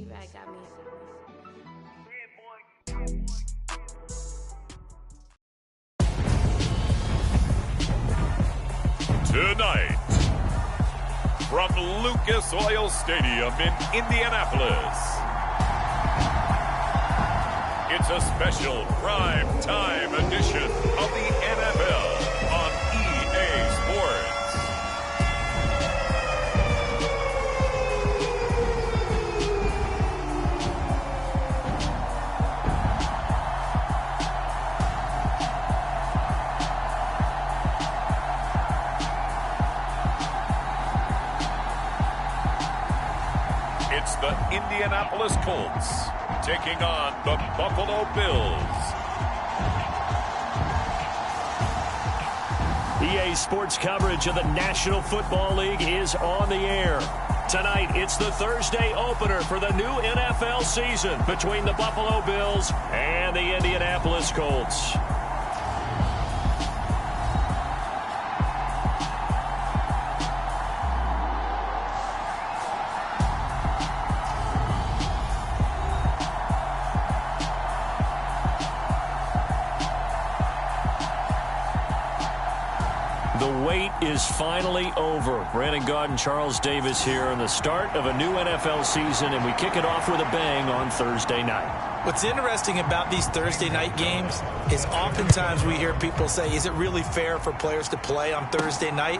feedback got me. Tonight, from Lucas Oil Stadium in Indianapolis, it's a special prime time edition of the NFL on EA Sports. It's the Indianapolis Colts taking on the Buffalo Bills. EA Sports coverage of the National Football League is on the air. Tonight, it's the Thursday opener for the new NFL season between the Buffalo Bills and the Indianapolis Colts. The wait is finally over. Brandon Gaud and Charles Davis here on the start of a new NFL season, and we kick it off with a bang on Thursday night. What's interesting about these Thursday night games is oftentimes we hear people say, is it really fair for players to play on Thursday night?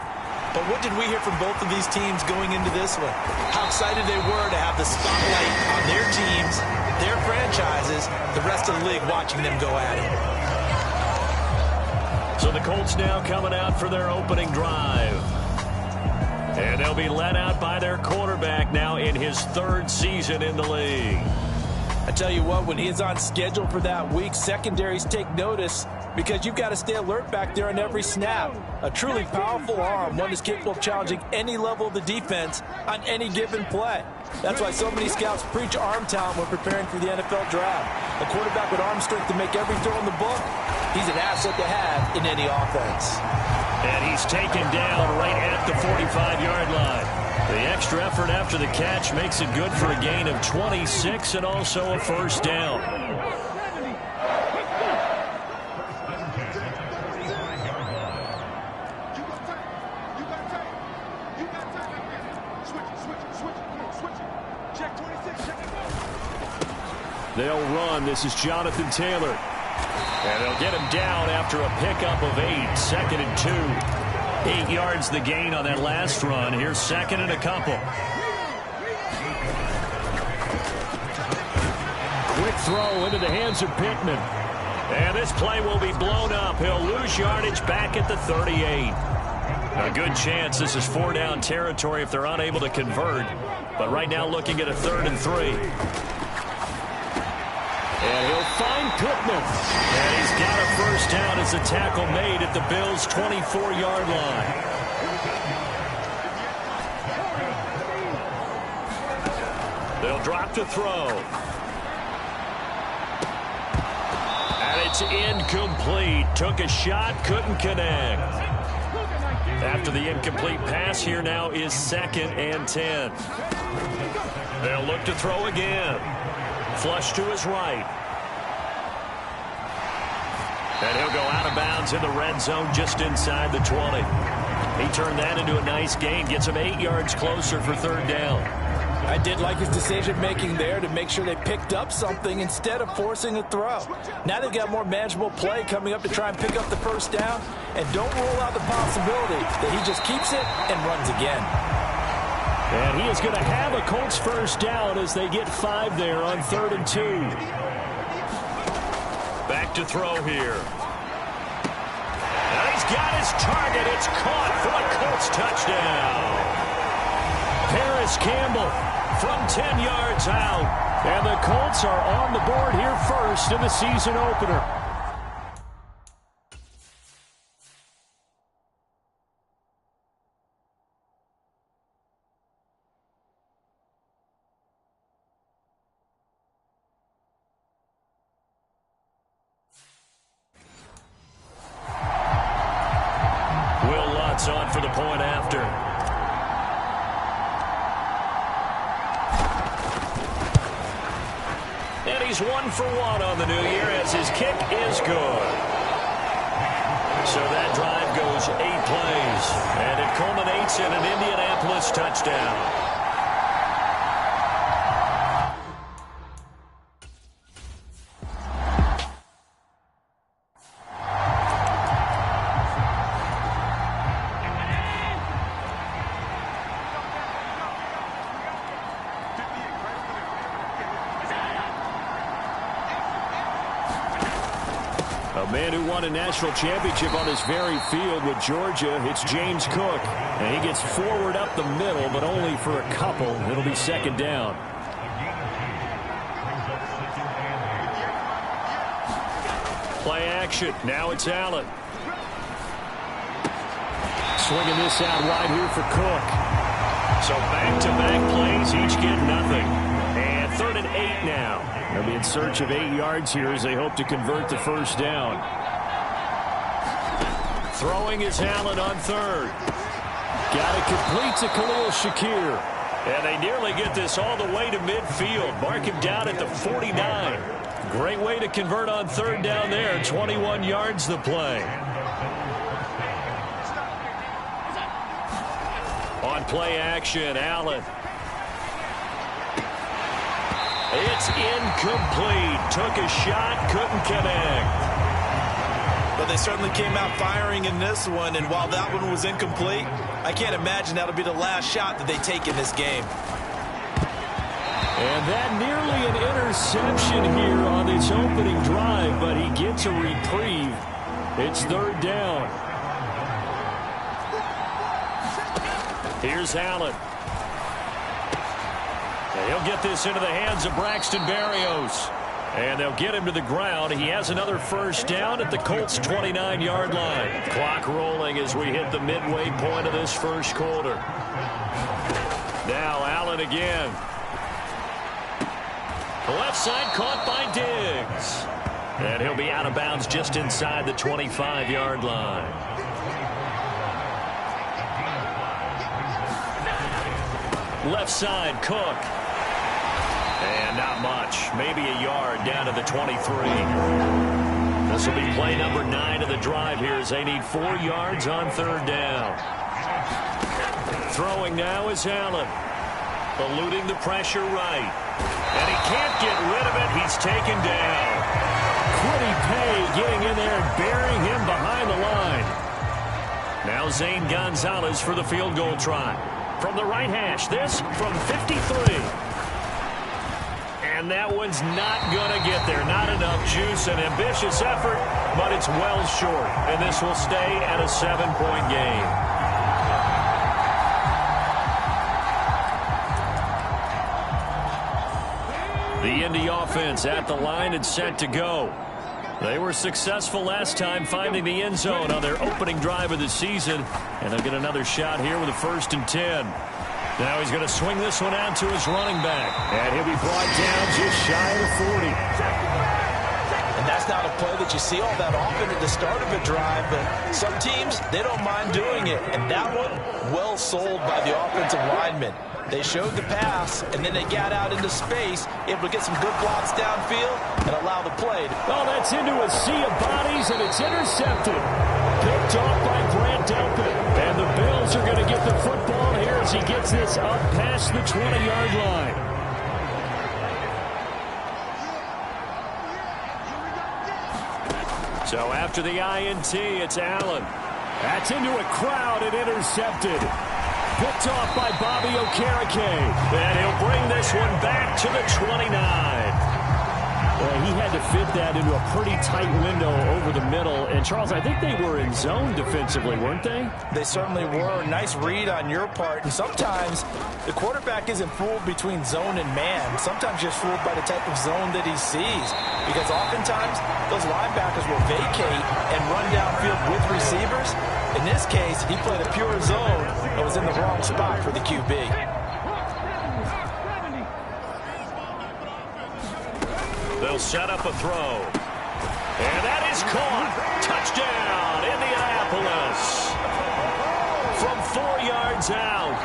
But what did we hear from both of these teams going into this one? How excited they were to have the spotlight on their teams, their franchises, the rest of the league watching them go at it. So the Colts now coming out for their opening drive. And they'll be led out by their quarterback now in his third season in the league. I tell you what, when he is on schedule for that week, secondaries take notice because you've got to stay alert back there on every snap. A truly powerful arm, one that's capable of challenging any level of the defense on any given play. That's why so many scouts preach arm talent when preparing for the NFL draft. A quarterback with arm strength to make every throw in the book, he's an asset to have in any offense. And he's taken down right at the 45-yard line. The extra effort after the catch makes it good for a gain of 26 and also a first down. They'll run. This is Jonathan Taylor. And they'll get him down after a pickup of 8. 2nd and 2. 8 yards the gain on that last run. Here's 2nd and a couple. Quick throw into the hands of Pittman. And this play will be blown up. He'll lose yardage back at the 38. A good chance this is 4-down territory if they're unable to convert. But right now looking at a 3rd and 3. And he'll find Pittman. And he's got a first down as the tackle made at the Bills' 24-yard line. They'll drop to throw. And it's incomplete. Took a shot, couldn't connect. After the incomplete pass, here now is 2nd and 10. They'll look to throw again. Flush to his right. And he'll go out of bounds in the red zone just inside the 20. He turned that into a nice gain. Gets him 8 yards closer for 3rd down. I did like his decision-making there to make sure they picked up something instead of forcing a throw. Now they've got more manageable play coming up to try and pick up the first down. And don't rule out the possibility that he just keeps it and runs again. And he is going to have a Colts first down as they get 5 there on 3rd and 2. Back to throw here. And he's got his target. It's caught for a Colts touchdown. Paris Campbell from 10 yards out. And the Colts are on the board here first in the season opener. On for the point after. he's 1 for 1 on the new year as his kick is good. So that drive goes 8 plays, and it culminates in an Indianapolis touchdown. A man who won a national championship on this very field with Georgia, it's James Cook. And he gets forward up the middle, but only for a couple. It'll be second down. Play action. Now it's Allen. Swinging this out wide here for Cook. So back-to-back plays, each get nothing. And 3rd and 8 now. They'll be in search of 8 yards here as they hope to convert the first down. Throwing is Allen on 3rd. Got it complete to Khalil Shakir. And they nearly get this all the way to midfield. Mark him down at the 49. Great way to convert on 3rd down there. 21 yards the play. On play action, Allen. It's incomplete. Took a shot, couldn't connect. But they certainly came out firing in this one, and while that one was incomplete, I can't imagine that'll be the last shot that they take in this game. And that nearly an interception here on this opening drive, but he gets a reprieve. It's 3rd down. Here's Allen. And he'll get this into the hands of Braxton Berrios. And they'll get him to the ground. He has another first down at the Colts' 29-yard line. Clock rolling as we hit the midway point of this first quarter. Now Allen again. The left side caught by Diggs. And he'll be out of bounds just inside the 25-yard line. Left side, Cook. And not much. Maybe a yard down to the 23. This will be play number 9 of the drive here as they need 4 yards on 3rd down. Throwing now is Allen. Eluding the pressure right. And he can't get rid of it. He's taken down. Quiddy Pay getting in there and burying him behind the line. Now Zane Gonzalez for the field goal try. From the right hash, this from 53. And that one's not going to get there. Not enough juice, an ambitious effort, but it's well short. And this will stay at a 7-point game. The Indy offense at the line and set to go. They were successful last time finding the end zone on their opening drive of the season. And they'll get another shot here with a 1st and 10. Now he's going to swing this one out to his running back. And he'll be brought down just shy of the 40. And that's not a play that you see all that often at the start of a drive, but some teams, they don't mind doing it. And that one, well sold by the offensive lineman. They showed the pass, and then they got out into space, able to get some good blocks downfield and allow the play. Oh, that's into a sea of bodies, and it's intercepted. Picked off by Grant Delpit. And the Bills are going to get the football here as he gets this up past the 20-yard line. So after the INT, it's Allen. That's into a crowd and intercepted. Picked off by Bobby Okereke. And he'll bring this one back to the 29. Well, he had to fit that into a pretty tight window over the middle. And, Charles, I think they were in zone defensively, weren't they? They certainly were. Nice read on your part. And sometimes the quarterback isn't fooled between zone and man. Sometimes just fooled by the type of zone that he sees. Because oftentimes those linebackers will vacate and run downfield with receivers. In this case, he played a pure zone and was in the wrong spot for the QB. They'll set up a throw. And that is caught. Touchdown, Indianapolis. From 4 yards out.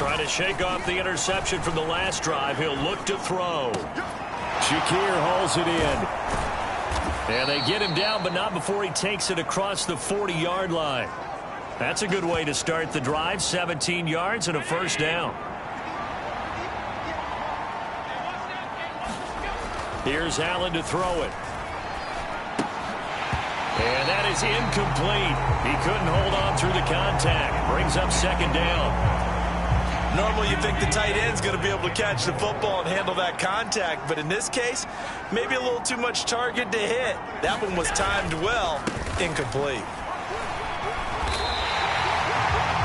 Trying to shake off the interception from the last drive. He'll look to throw. Shakir hauls it in. And they get him down, but not before he takes it across the 40-yard line. That's a good way to start the drive. 17 yards and a first down. Here's Allen to throw it. And that is incomplete. He couldn't hold on through the contact. Brings up second down. Normally you think the tight end's going to be able to catch the football and handle that contact, but in this case, maybe a little too much target to hit. That one was timed well. Incomplete.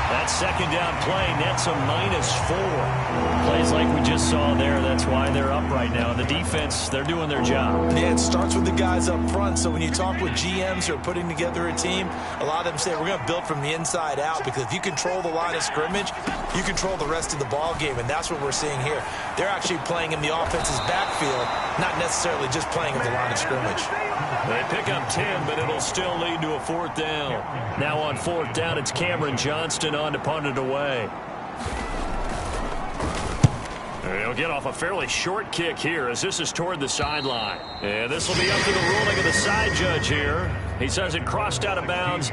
That second down play nets a -4. Plays like we just saw there. That's why they're up right now. And the defense, they're doing their job. Yeah, it starts with the guys up front. So when you talk with GMs who are putting together a team, a lot of them say we're going to build from the inside out, because if you control the line of scrimmage, you control the rest of the ball game, and that's what we're seeing here. They're actually playing in the offense's backfield, not necessarily just playing in the line of scrimmage. They pick up 10, but it'll still lead to a fourth down. Now on fourth down, it's Cameron Johnston on to punt it away. He'll get off a fairly short kick here as this is toward the sideline. And this will be up to the ruling of the side judge here. He says it crossed out of bounds.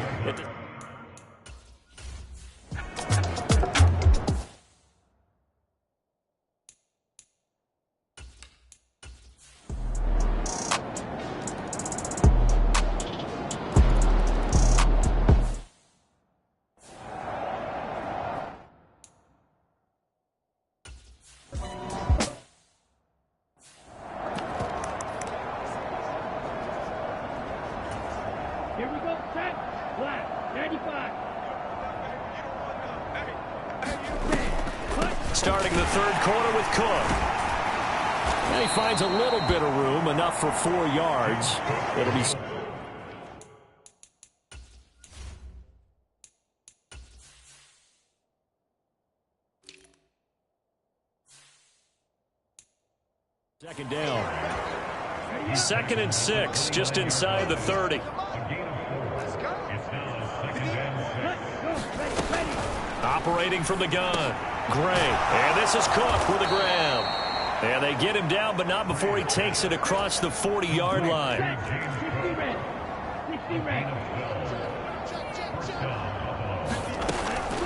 Here we go, set, flat, 95. Starting the third quarter with Cook. And he finds a little bit of room, enough for 4 yards. It'll be... second down. 2nd and 6, just inside the 30. Operating from the gun. Gray. And this is Cook with a grab. And they get him down, but not before he takes it across the 40-yard line.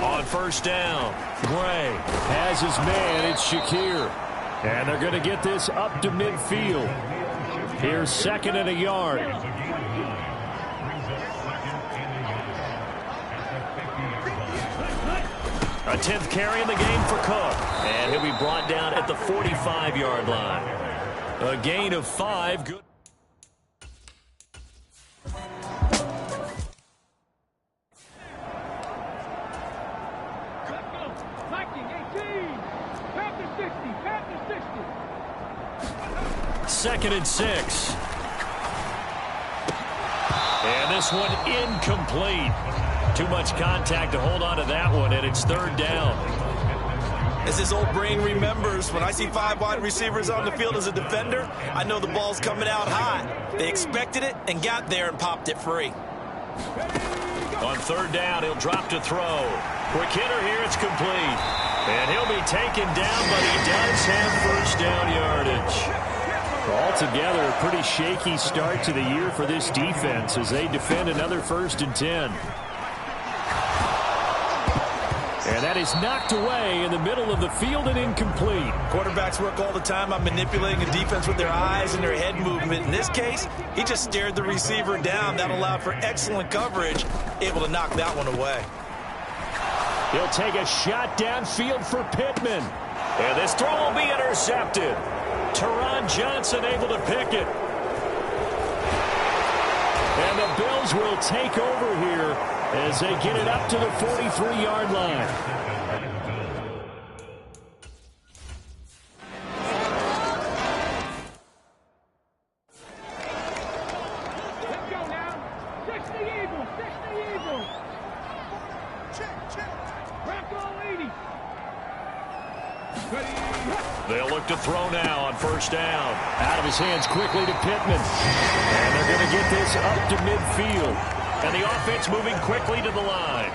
On first down, Gray has his man. It's Shakir. And they're going to get this up to midfield. Here's 2nd and a yard. A 10th carry in the game for Cook. And he'll be brought down at the 45-yard line. A gain of 5. Good. Second and 6. And this one incomplete. Too much contact to hold on to that one, and it's 3rd down. As his old brain remembers, when I see 5 wide receivers on the field as a defender, I know the ball's coming out hot. They expected it and got there and popped it free. On 3rd down, he'll drop to throw. Quick hitter here, it's complete. And he'll be taken down, but he does have first down yardage. Altogether, a pretty shaky start to the year for this defense as they defend another 1st and 10. And that is knocked away in the middle of the field and incomplete. Quarterbacks work all the time on manipulating the defense with their eyes and their head movement. In this case, he just stared the receiver down. That allowed for excellent coverage, able to knock that one away. He'll take a shot downfield for Pittman. And this throw will be intercepted. Teron Johnson able to pick it. And the Bills will take over here as they get it up to the 43-yard line. Let's go now. 60 Eagles, 60 Eagles. Crack all 80. They'll look to throw now on first down. Out of his hands quickly to Pittman. And they're going to get this up to midfield. And the offense moving quickly to the line.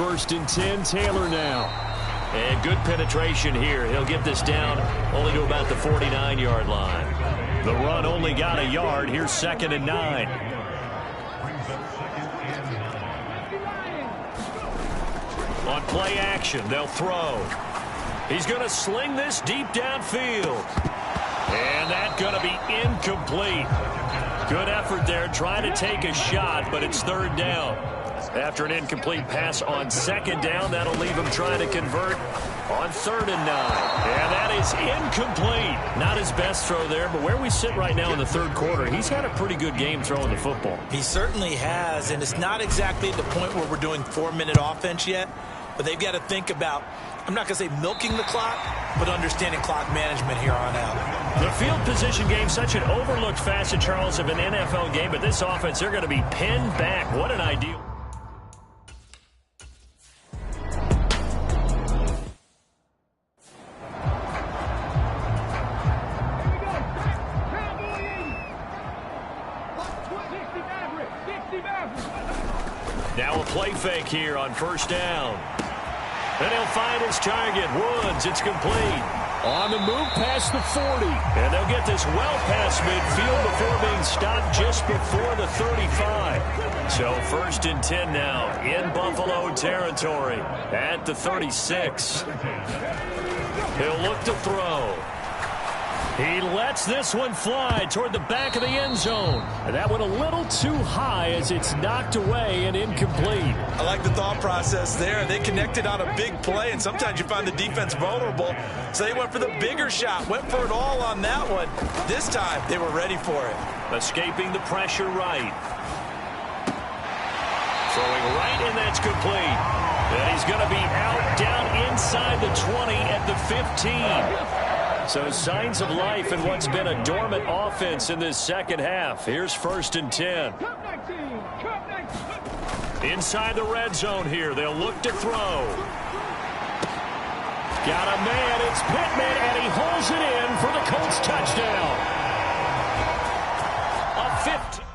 first and 10, Taylor now. And good penetration here. He'll get this down only to about the 49-yard line. The run only got a yard. Here's 2nd and 9. On play action, they'll throw. He's going to sling this deep downfield. And that's going to be incomplete. Good effort there, trying to take a shot, but it's 3rd down. After an incomplete pass on 2nd down, that'll leave him trying to convert on 3rd and 9. And that is incomplete. Not his best throw there, but where we sit right now in the 3rd quarter, he's had a pretty good game throwing the football. He certainly has, and it's not exactly at the point where we're doing 4-minute offense yet, but they've got to think about, I'm not going to say milking the clock, but understanding clock management here on out. The field position game, such an overlooked facet, Charles, of an NFL game, but this offense, they're going to be pinned back. What an ideal. Now a play fake here on 1st down. And he'll find his target. Woods, it's complete. On the move past the 40. And they'll get this well past midfield before being stopped just before the 35. So 1st and 10 now in Buffalo territory at the 36. He'll look to throw. He lets this one fly toward the back of the end zone. And that went a little too high as it's knocked away and incomplete. I like the thought process there. They connected on a big play, and sometimes you find the defense vulnerable. So they went for the bigger shot, went for it all on that one. This time, they were ready for it. Escaping the pressure right. Throwing right, and that's complete. And he's going to be out down inside the 20 at the 15. So signs of life in what's been a dormant offense in this 2nd half. Here's 1st and 10. Inside the red zone here. They'll look to throw. Got a man. It's Pittman, and he holds it in for the Colts touchdown. A 15.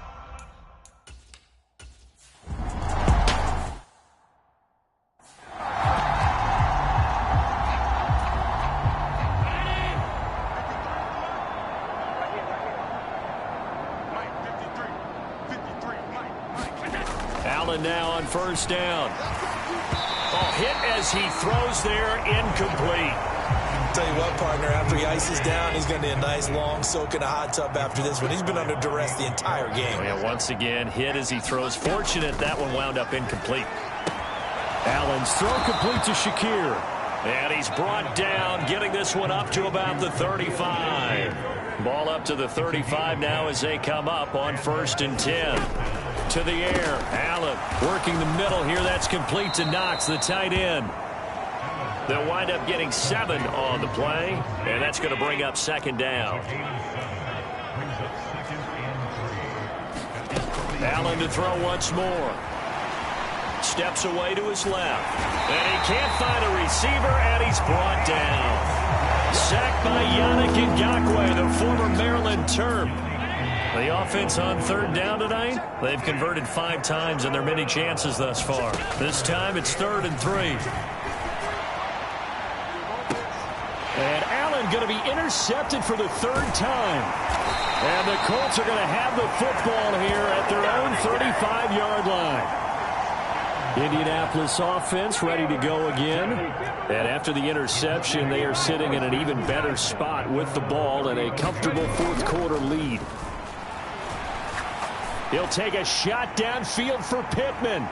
Allen now on 1st down. Oh, hit as he throws there, incomplete. I'll tell you what, partner, after he ices down, he's going to need a nice long soak in a hot tub after this one. He's been under duress the entire game. Oh, yeah, once again, hit as he throws. Fortunate that one wound up incomplete. Allen's throw complete to Shakir. And he's brought down, getting this one up to about the 35. Ball up to the 35 now as they come up on 1st and 10. To the air. Allen working the middle here. That's complete to Knox, the tight end. They'll wind up getting 7 on the play, and that's going to bring up 2nd down. Allen to throw once more. Steps away to his left. And he can't find a receiver, and he's brought down. Sacked by Yannick Ngakoue, the former Maryland Terp. The offense on 3rd down tonight, they've converted 5 times in their many chances thus far. This time it's 3rd and 3. And Allen going to be intercepted for the 3rd time. And the Colts are going to have the football here at their own 35-yard line. Indianapolis offense ready to go again. And after the interception, they are sitting in an even better spot with the ball and a comfortable 4th quarter lead. He'll take a shot downfield for Pittman.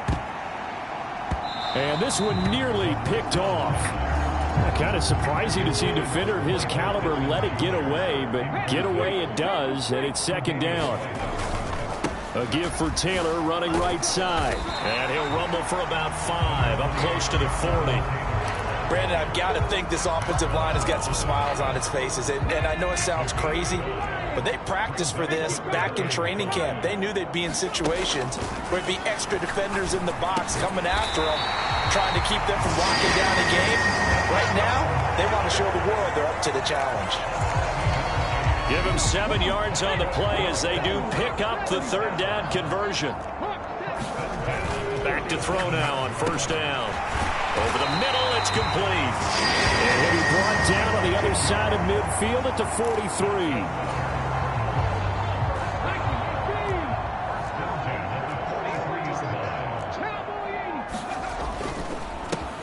And this one nearly picked off. Kind of surprising to see a defender of his caliber let it get away, but get away it does, and it's 2nd down. A give for Taylor running right side. And he'll rumble for about 5, up close to the 40. Brandon, I've got to think this offensive line has got some smiles on its faces. And I know it sounds crazy, but they practiced for this back in training camp. They knew they'd be in situations where it'd be extra defenders in the box coming after them, trying to keep them from locking down the game. Right now, they want to show the world they're up to the challenge. Give him 7 yards on the play as they do pick up the 3rd down conversion. Back back to throw now on first down. Over the middle, it's complete. And he'll be brought down on the other side of midfield at the 43.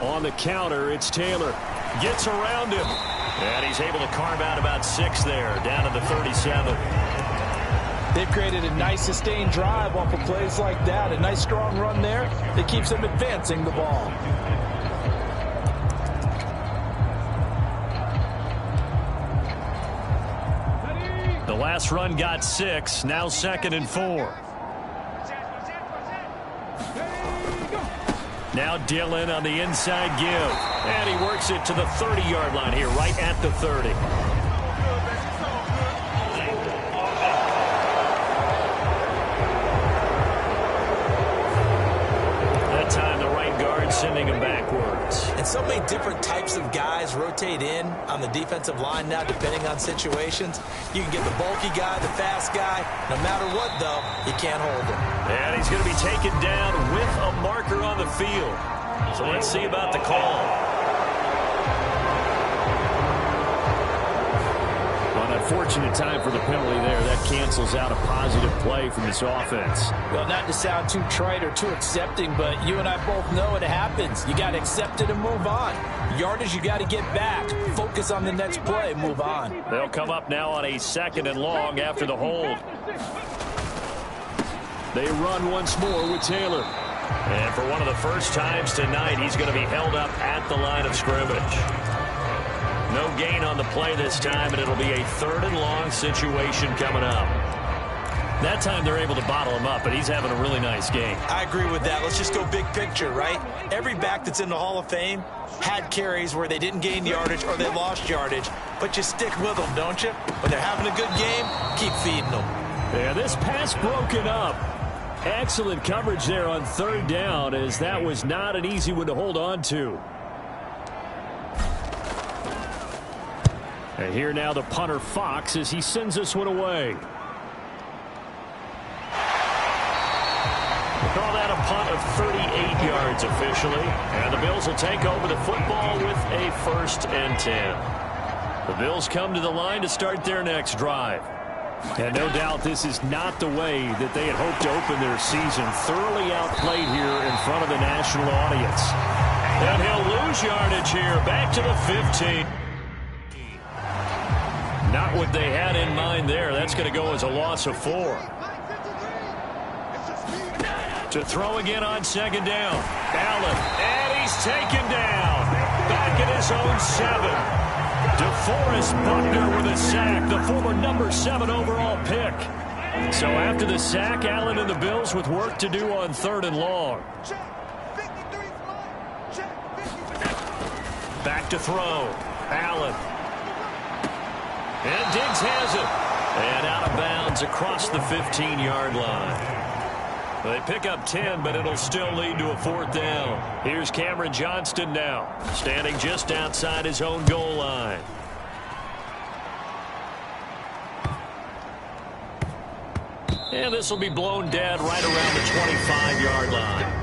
On the counter, it's Taylor. Gets around him. And he's able to carve out about 6 there, down to the 37. They've created a nice sustained drive off of plays like that. A nice strong run there that keeps them advancing the ball. The last run got 6. Now 2nd and 4. Now Dillon on the inside give. And he works it to the 30-yard line here, right at the 30. That time the right guard sending him backwards. And so many different types of guys rotate in on the defensive line now, depending on situations. You can get the bulky guy, the fast guy. No matter what, though, you can't hold him. And he's going to be taken down with a marker on the field. So let's see about the call. An unfortunate time for the penalty there. That cancels out a positive play from this offense. Well, not to sound too trite or too accepting, but you and I both know it happens. You got to accept it and move on. Yardage, you got to get back. Focus on the next play. Move on. They'll come up now on a 2nd and long after the hold. They run once more with Taylor. And for one of the first times tonight, he's going to be held up at the line of scrimmage. No gain on the play this time, and it'll be a 3rd and long situation coming up. That time they're able to bottle him up, but he's having a really nice game. I agree with that. Let's just go big picture, right? Every back that's in the Hall of Fame had carries where they didn't gain yardage or they lost yardage, but you stick with them, don't you? When they're having a good game, keep feeding them. Yeah, this pass broken up. Excellent coverage there on 3rd down, as that was not an easy one to hold on to. And here now the punter Fox as he sends this one away. Call that a punt of 38 yards officially. And the Bills will take over the football with a 1st and 10. The Bills come to the line to start their next drive. And no doubt this is not the way that they had hoped to open their season. Thoroughly outplayed here in front of the national audience. And he'll lose yardage here, back to the 15. Not what they had in mind there. That's going to go as a loss of 4. To throw again on 2nd down. Allen, and he's taken down. Back at his own 7. DeForest Buckner with a sack, the former number 7 overall pick. So after the sack, Allen and the Bills with work to do on 3rd and long. Back to throw. Allen. And Diggs has it. And out of bounds across the 15-yard line. They pick up 10, but it'll still lead to a 4th down. Here's Cameron Johnston now, standing just outside his own goal line. And this will be blown dead right around the 25-yard line.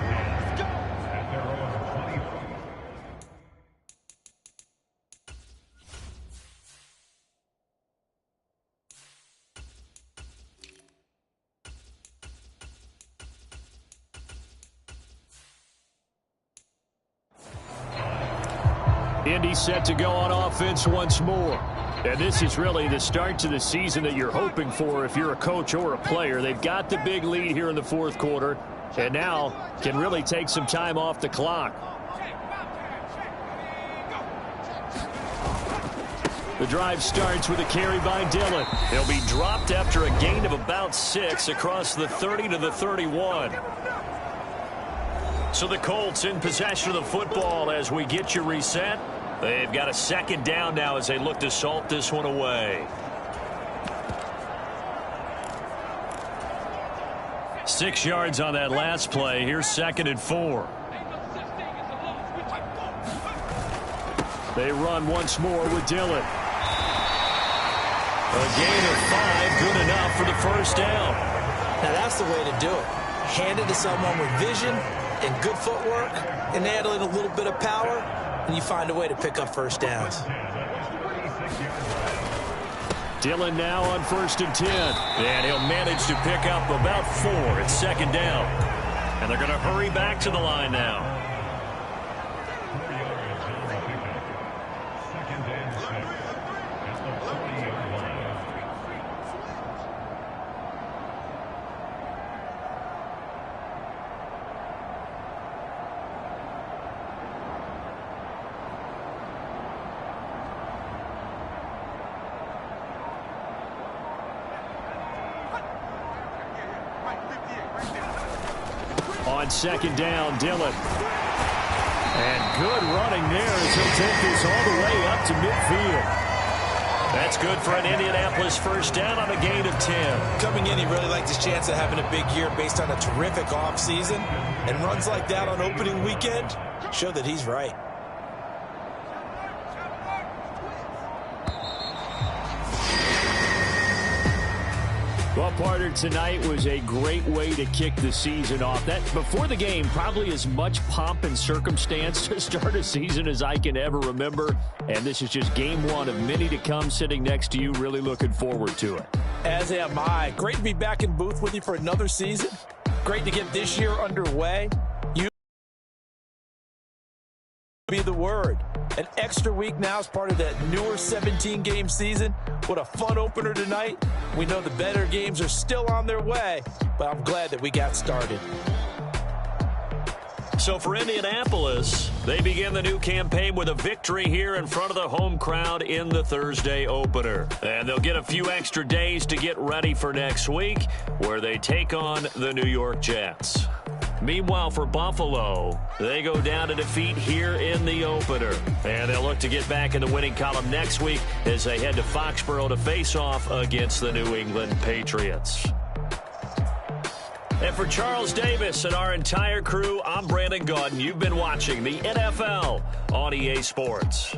Indy set to go on offense once more. And this is really the start to the season that you're hoping for if you're a coach or a player. They've got the big lead here in the 4th quarter, and now can really take some time off the clock. The drive starts with a carry by Dillon. He'll be dropped after a gain of about 6 across the 30 to the 31. So the Colts in possession of the football as we get you reset. They've got a 2nd down now as they look to salt this one away. 6 yards on that last play. Here's 2nd and 4. They run once more with Dillon. A gain of 5, good enough for the 1st down. Now that's the way to do it. Hand it to someone with vision, and good footwork and add in a little bit of power, and you find a way to pick up first downs. Dillon now on 1st and 10. And he'll manage to pick up about 4 at 2nd down. And they're going to hurry back to the line now. On 2nd down, Dillon. And good running there as he'll take this all the way up to midfield. That's good for an Indianapolis first down on a gain of 10. Coming in, he really liked his chance of having a big year based on a terrific offseason. And runs like that on opening weekend show that he's right. Well, Parter, tonight was a great way to kick the season off. That before the game, probably as much pomp and circumstance to start a season as I can ever remember. And this is just game 1 of many to come. Sitting next to you, really looking forward to it. As am I. Great to be back in booth with you for another season. Great to get this year underway. You be the word. An extra week now as part of that newer 17-game season. What a fun opener tonight. We know the better games are still on their way, but I'm glad that we got started. So for Indianapolis, they begin the new campaign with a victory here in front of the home crowd in the Thursday opener. And they'll get a few extra days to get ready for next week, where they take on the New York Jets. Meanwhile, for Buffalo, they go down to defeat here in the opener. And they'll look to get back in the winning column next week as they head to Foxborough to face off against the New England Patriots. And for Charles Davis and our entire crew, I'm Brandon Gaudin. You've been watching the NFL on EA Sports.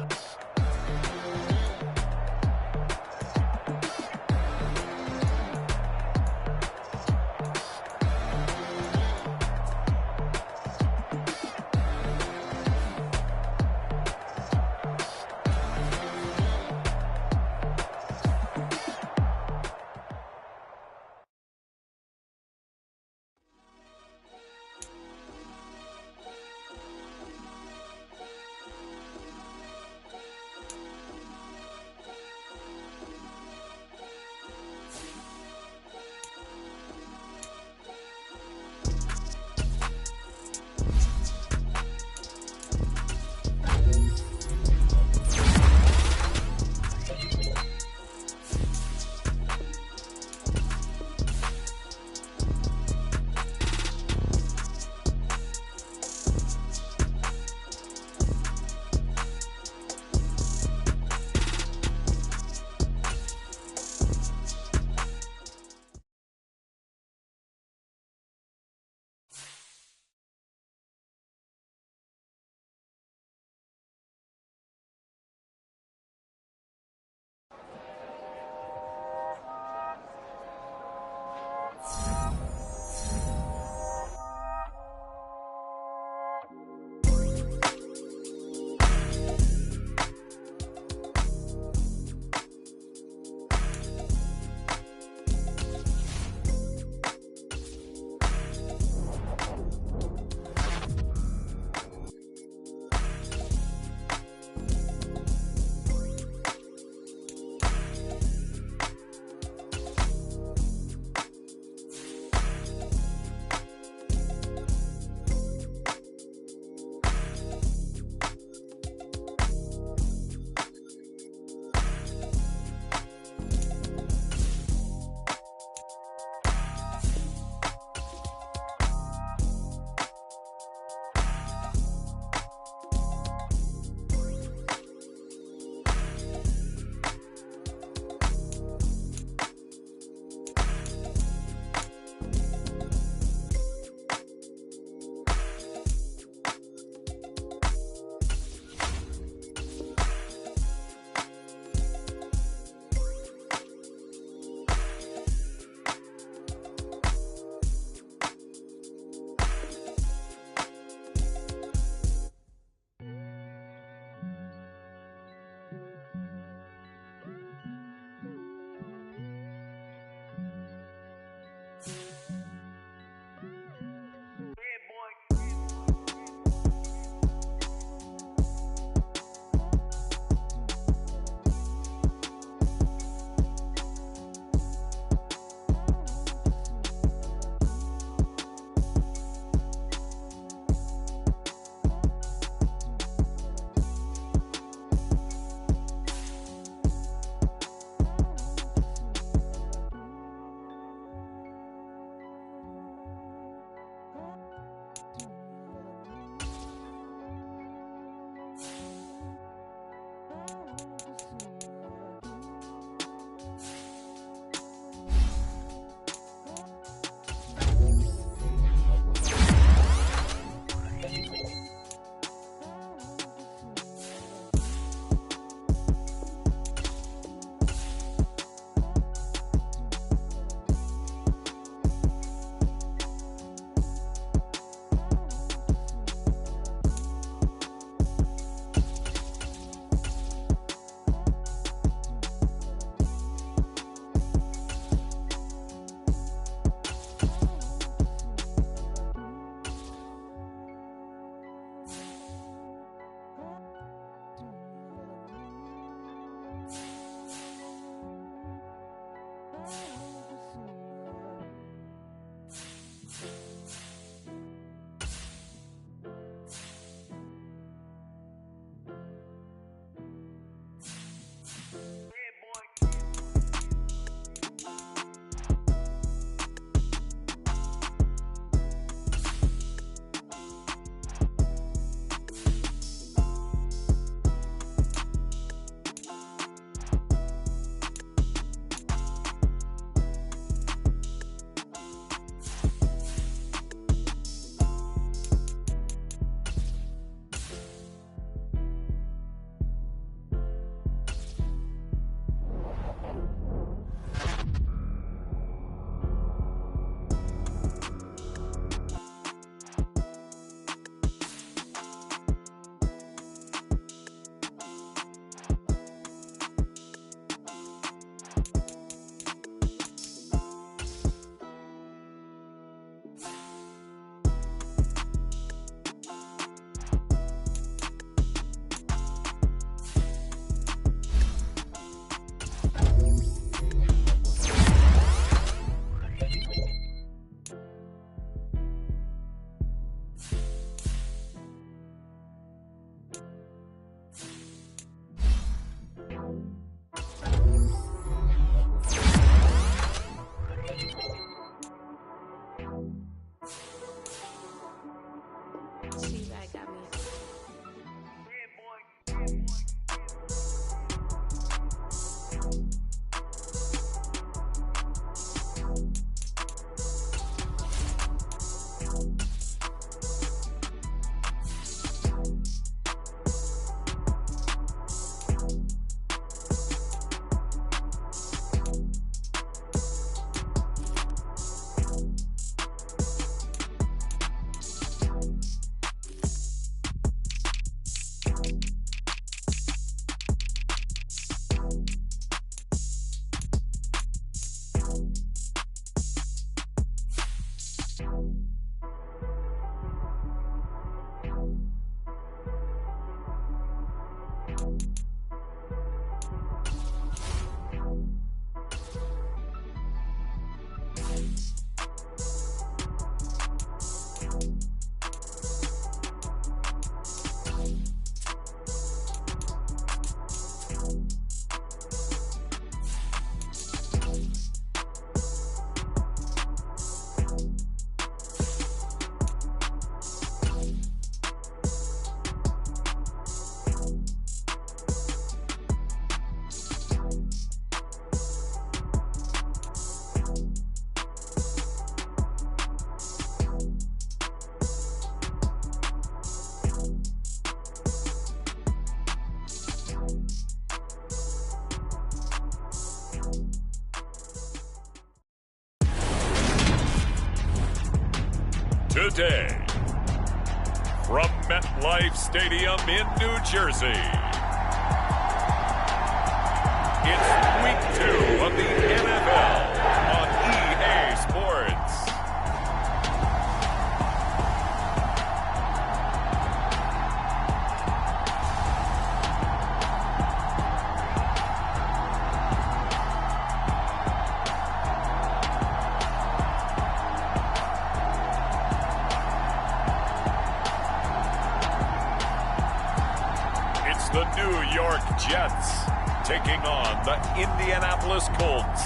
the day. From MetLife Stadium in New Jersey, it's Week 2 of the NFL on EA Sports. The New York Jets taking on the Indianapolis Colts.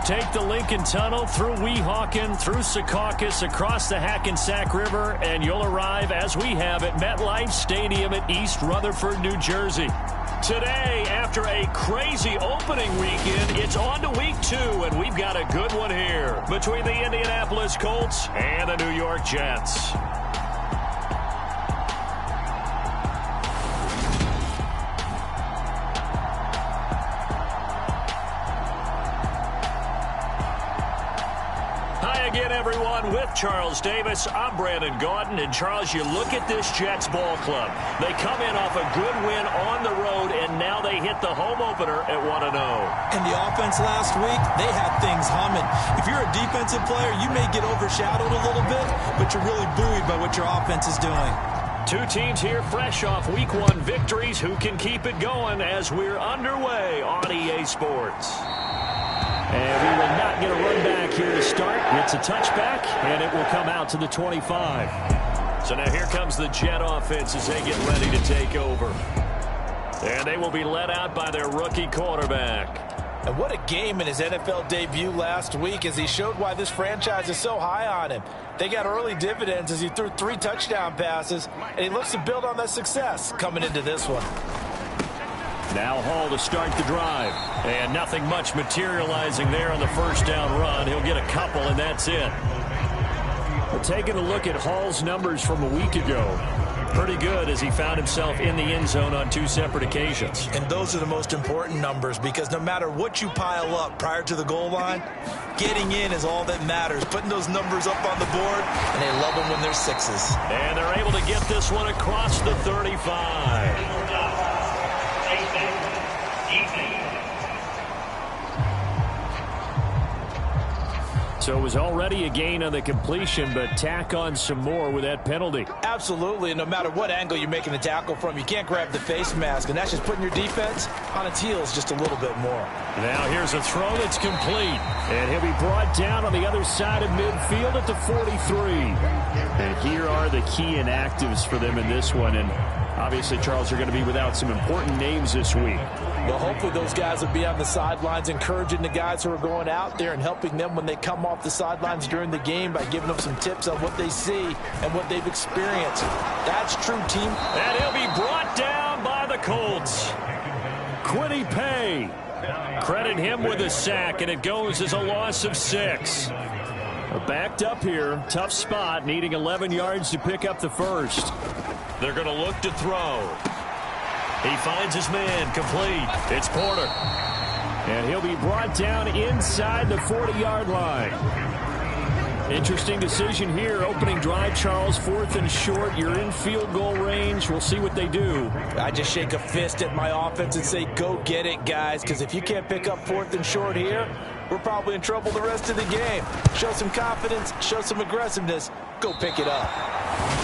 Take the Lincoln Tunnel through Weehawken, through Secaucus, across the Hackensack River, and you'll arrive, as we have, at MetLife Stadium at East Rutherford, New Jersey. Today, after a crazy opening weekend, it's on to Week 2, and we've got a good one here between the Indianapolis Colts and the New York Jets. Everyone, with Charles Davis, I'm Brandon Gaudin, and Charles, you look at this Jets ball club. They come in off a good win on the road, and now they hit the home opener at 1-0. And the offense last week, they had things humming. If you're a defensive player, you may get overshadowed a little bit, but you're really buoyed by what your offense is doing. Two teams here fresh off Week 1 victories. Who can keep it going as we're underway on EA Sports? And we will not get a run back here to start. It's a touchback, and it will come out to the 25. So now here comes the Jet offense as they get ready to take over. And they will be led out by their rookie quarterback. And what a game in his NFL debut last week as he showed why this franchise is so high on him. They got early dividends as he threw 3 touchdown passes, and he looks to build on that success coming into this one. Now Hall to start the drive. And nothing much materializing there on the first down run. He'll get a couple, and that's it. We're taking a look at Hall's numbers from a week ago. Pretty good as he found himself in the end zone on 2 separate occasions. And those are the most important numbers because no matter what you pile up prior to the goal line, getting in is all that matters. Putting those numbers up on the board, and they love them when they're 6s. And they're able to get this one across the 35. So it was already a gain on the completion, but tack on some more with that penalty. Absolutely, and no matter what angle you're making the tackle from, you can't grab the face mask, and that's just putting your defense on its heels just a little bit more. Now here's a throw that's complete, and he'll be brought down on the other side of midfield at the 43. And here are the key inactives for them in this one, and obviously, Charles, are going to be without some important names this week. Well, hopefully those guys will be on the sidelines encouraging the guys who are going out there and helping them when they come off the sidelines during the game by giving them some tips on what they see and what they've experienced. That's true, team. And he'll be brought down by the Colts. Quiddy Pay. Credit him with a sack, and it goes as a loss of 6. Backed up here. Tough spot, needing 11 yards to pick up the first. They're going to look to throw. He finds his man, complete. It's Porter. And he'll be brought down inside the 40-yard line. Interesting decision here. Opening drive, Charles, 4th and short. You're in field goal range. We'll see what they do. I just shake a fist at my offense and say, go get it, guys, because if you can't pick up 4th and short here, we're probably in trouble the rest of the game. Show some confidence, show some aggressiveness, go pick it up.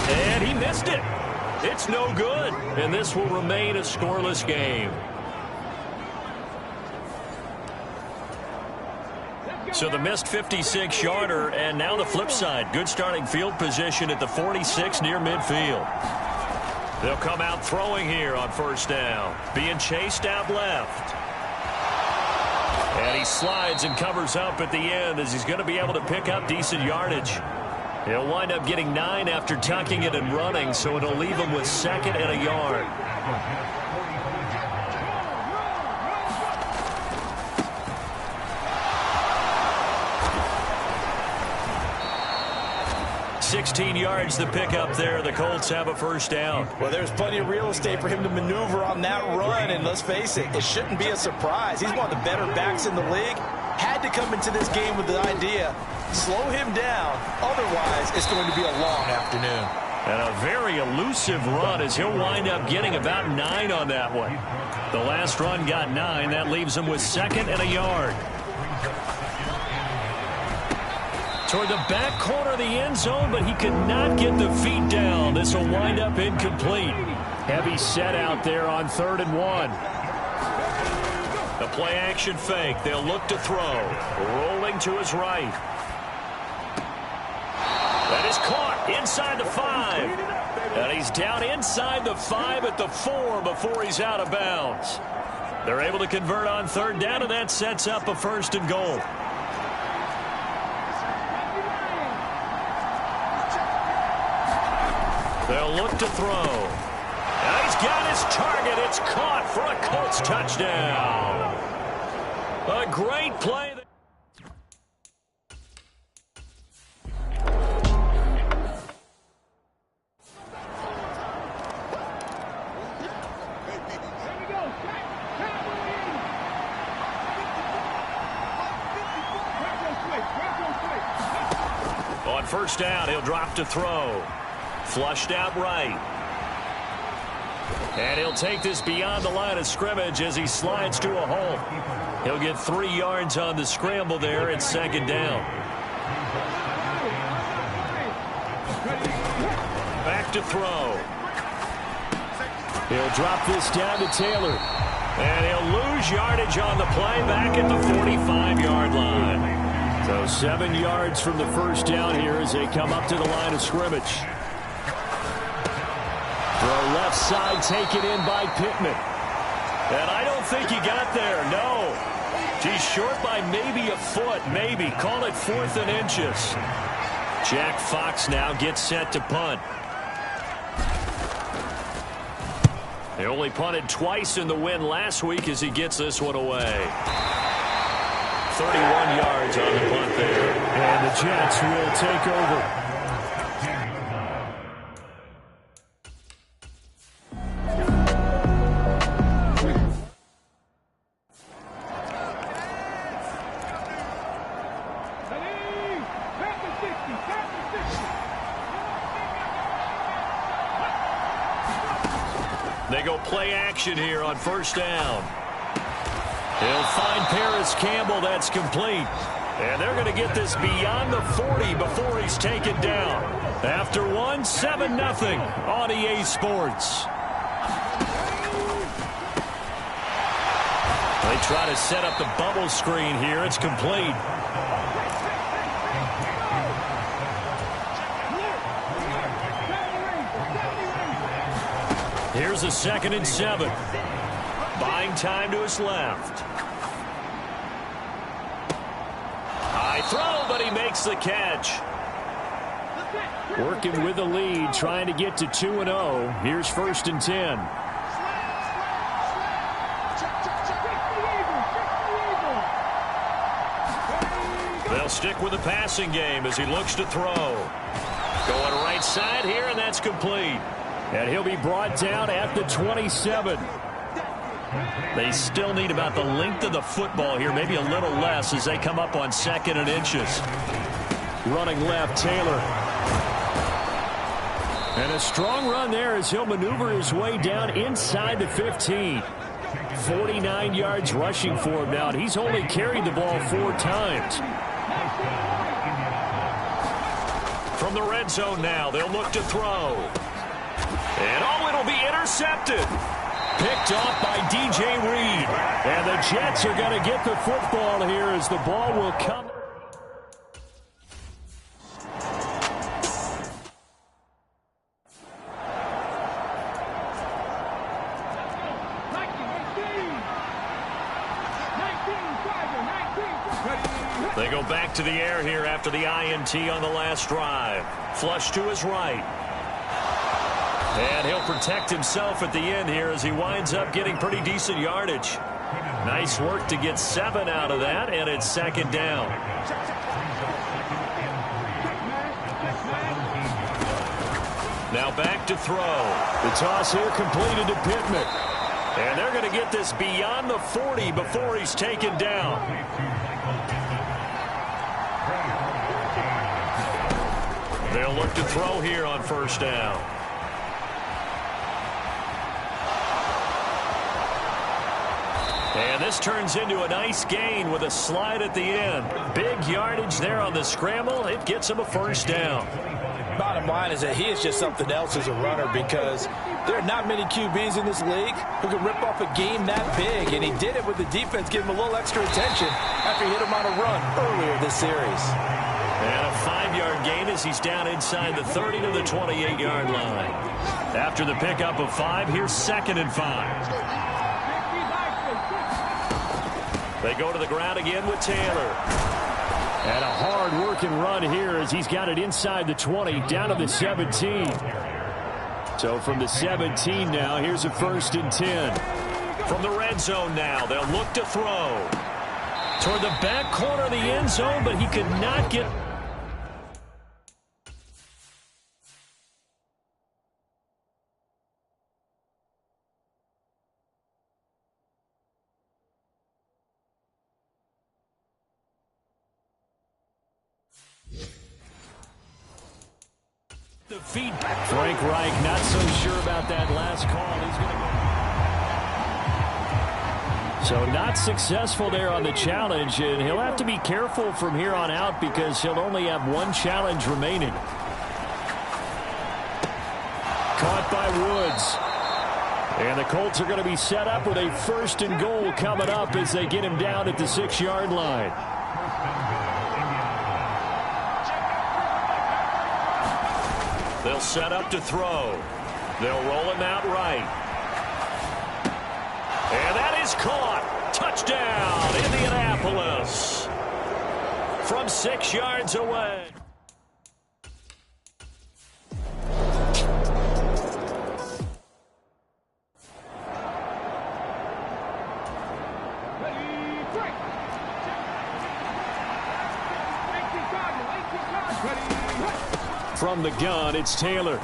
And he missed it. It's no good, and this will remain a scoreless game. So the missed 56-yarder, and now the flip side. Good starting field position at the 46 near midfield. They'll come out throwing here on first down. Being chased out left. And he slides and covers up at the end as he's going to be able to pick up decent yardage. He'll wind up getting 9 after tucking it and running, so it'll leave him with 2nd and a yard. $16 yards to pick up there. The Colts have a first down. Well, there's plenty of real estate for him to maneuver on that run, and let's face it, it shouldn't be a surprise. He's one of the better backs in the league. Had to come into this game with the idea, slow him down. Otherwise, it's going to be a long afternoon. And a very elusive run as he'll wind up getting about 9 on that one. The last run got 9. That leaves him with 2nd and a yard. Toward the back corner of the end zone, but he could not get the feet down. This will wind up incomplete. Heavy set out there on 3rd and 1. The play action fake. They'll look to throw. Rolling to his right. That is caught inside the 5. And he's down inside the 5 at the 4 before he's out of bounds. They're able to convert on 3rd down, and that sets up a 1st and goal. They'll look to throw. And he's got his target. It's caught for a Colts touchdown. A great play. On 1st down, he'll drop to throw. Flushed out right. And he'll take this beyond the line of scrimmage as he slides to a hole. He'll get 3 yards on the scramble there. It's 2nd down. Back to throw. He'll drop this down to Taylor. And he'll lose yardage on the play back at the 45-yard line. So 7 yards from the 1st down here as they come up to the line of scrimmage. Throw left side taken in by Pittman. And I don't think he got there, no. He's short by maybe a foot, maybe. Call it 4th and inches. Jack Fox now gets set to punt. They only punted twice in the win last week as he gets this one away. 31 yards on the punt there. And the Jets will take over. They go play action here on 1st down. He'll find Paris Campbell. That's complete. And they're going to get this beyond the 40 before he's taken down. After 1, 7-0 on EA Sports. They try to set up the bubble screen here. It's complete. Here's a 2nd and 7. Buying time to his left. High throw, but he makes the catch. Working with the lead, trying to get to 2-0. Here's 1st and 10. They'll stick with the passing game as he looks to throw. Going right side here, and that's complete. And he'll be brought down at the 27. They still need about the length of the football here, maybe a little less as they come up on 2nd and inches. Running left, Taylor. And a strong run there as he'll maneuver his way down inside the 15. 49 yards rushing for him now, and he's only carried the ball 4 times. From the red zone now, they'll look to throw. And it'll be intercepted. Picked off by DJ Reed. And the Jets are going to get the football here as the ball will come. They go back to the air here after the INT on the last drive. Flush to his right. And he'll protect himself at the end here as he winds up getting pretty decent yardage. Nice work to get 7 out of that, and it's 2nd down. Now back to throw. The toss here completed to Pittman. And they're going to get this beyond the 40 before he's taken down. They'll look to throw here on first down. And this turns into a nice gain with a slide at the end. Big yardage there on the scramble. It gets him a first down. Bottom line is that he is just something else as a runner, because there are not many QBs in this league who can rip off a game that big, and he did it with the defense giving him a little extra attention after he hit him on a run earlier this series. And a 5-yard gain as he's down inside the 30 to the 28-yard line. After the pickup of 5, here's 2nd and 5. They go to the ground again with Taylor. And a hard-working run here as he's got it inside the 20, down to the 17. So from the 17 now, here's a 1st and 10. From the red zone now, they'll look to throw. Toward the back corner of the end zone, but he could not get... the feed. Frank Reich not so sure about that last call. He's going to go. So not successful there on the challenge, and he'll have to be careful from here on out because he'll only have one challenge remaining. Caught by Woods. And the Colts are going to be set up with a 1st and goal coming up as they get him down at the 6-yard line. They'll set up to throw. They'll roll him out right. And that is caught. Touchdown, Indianapolis. From 6 yards away. From the gun, it's Taylor.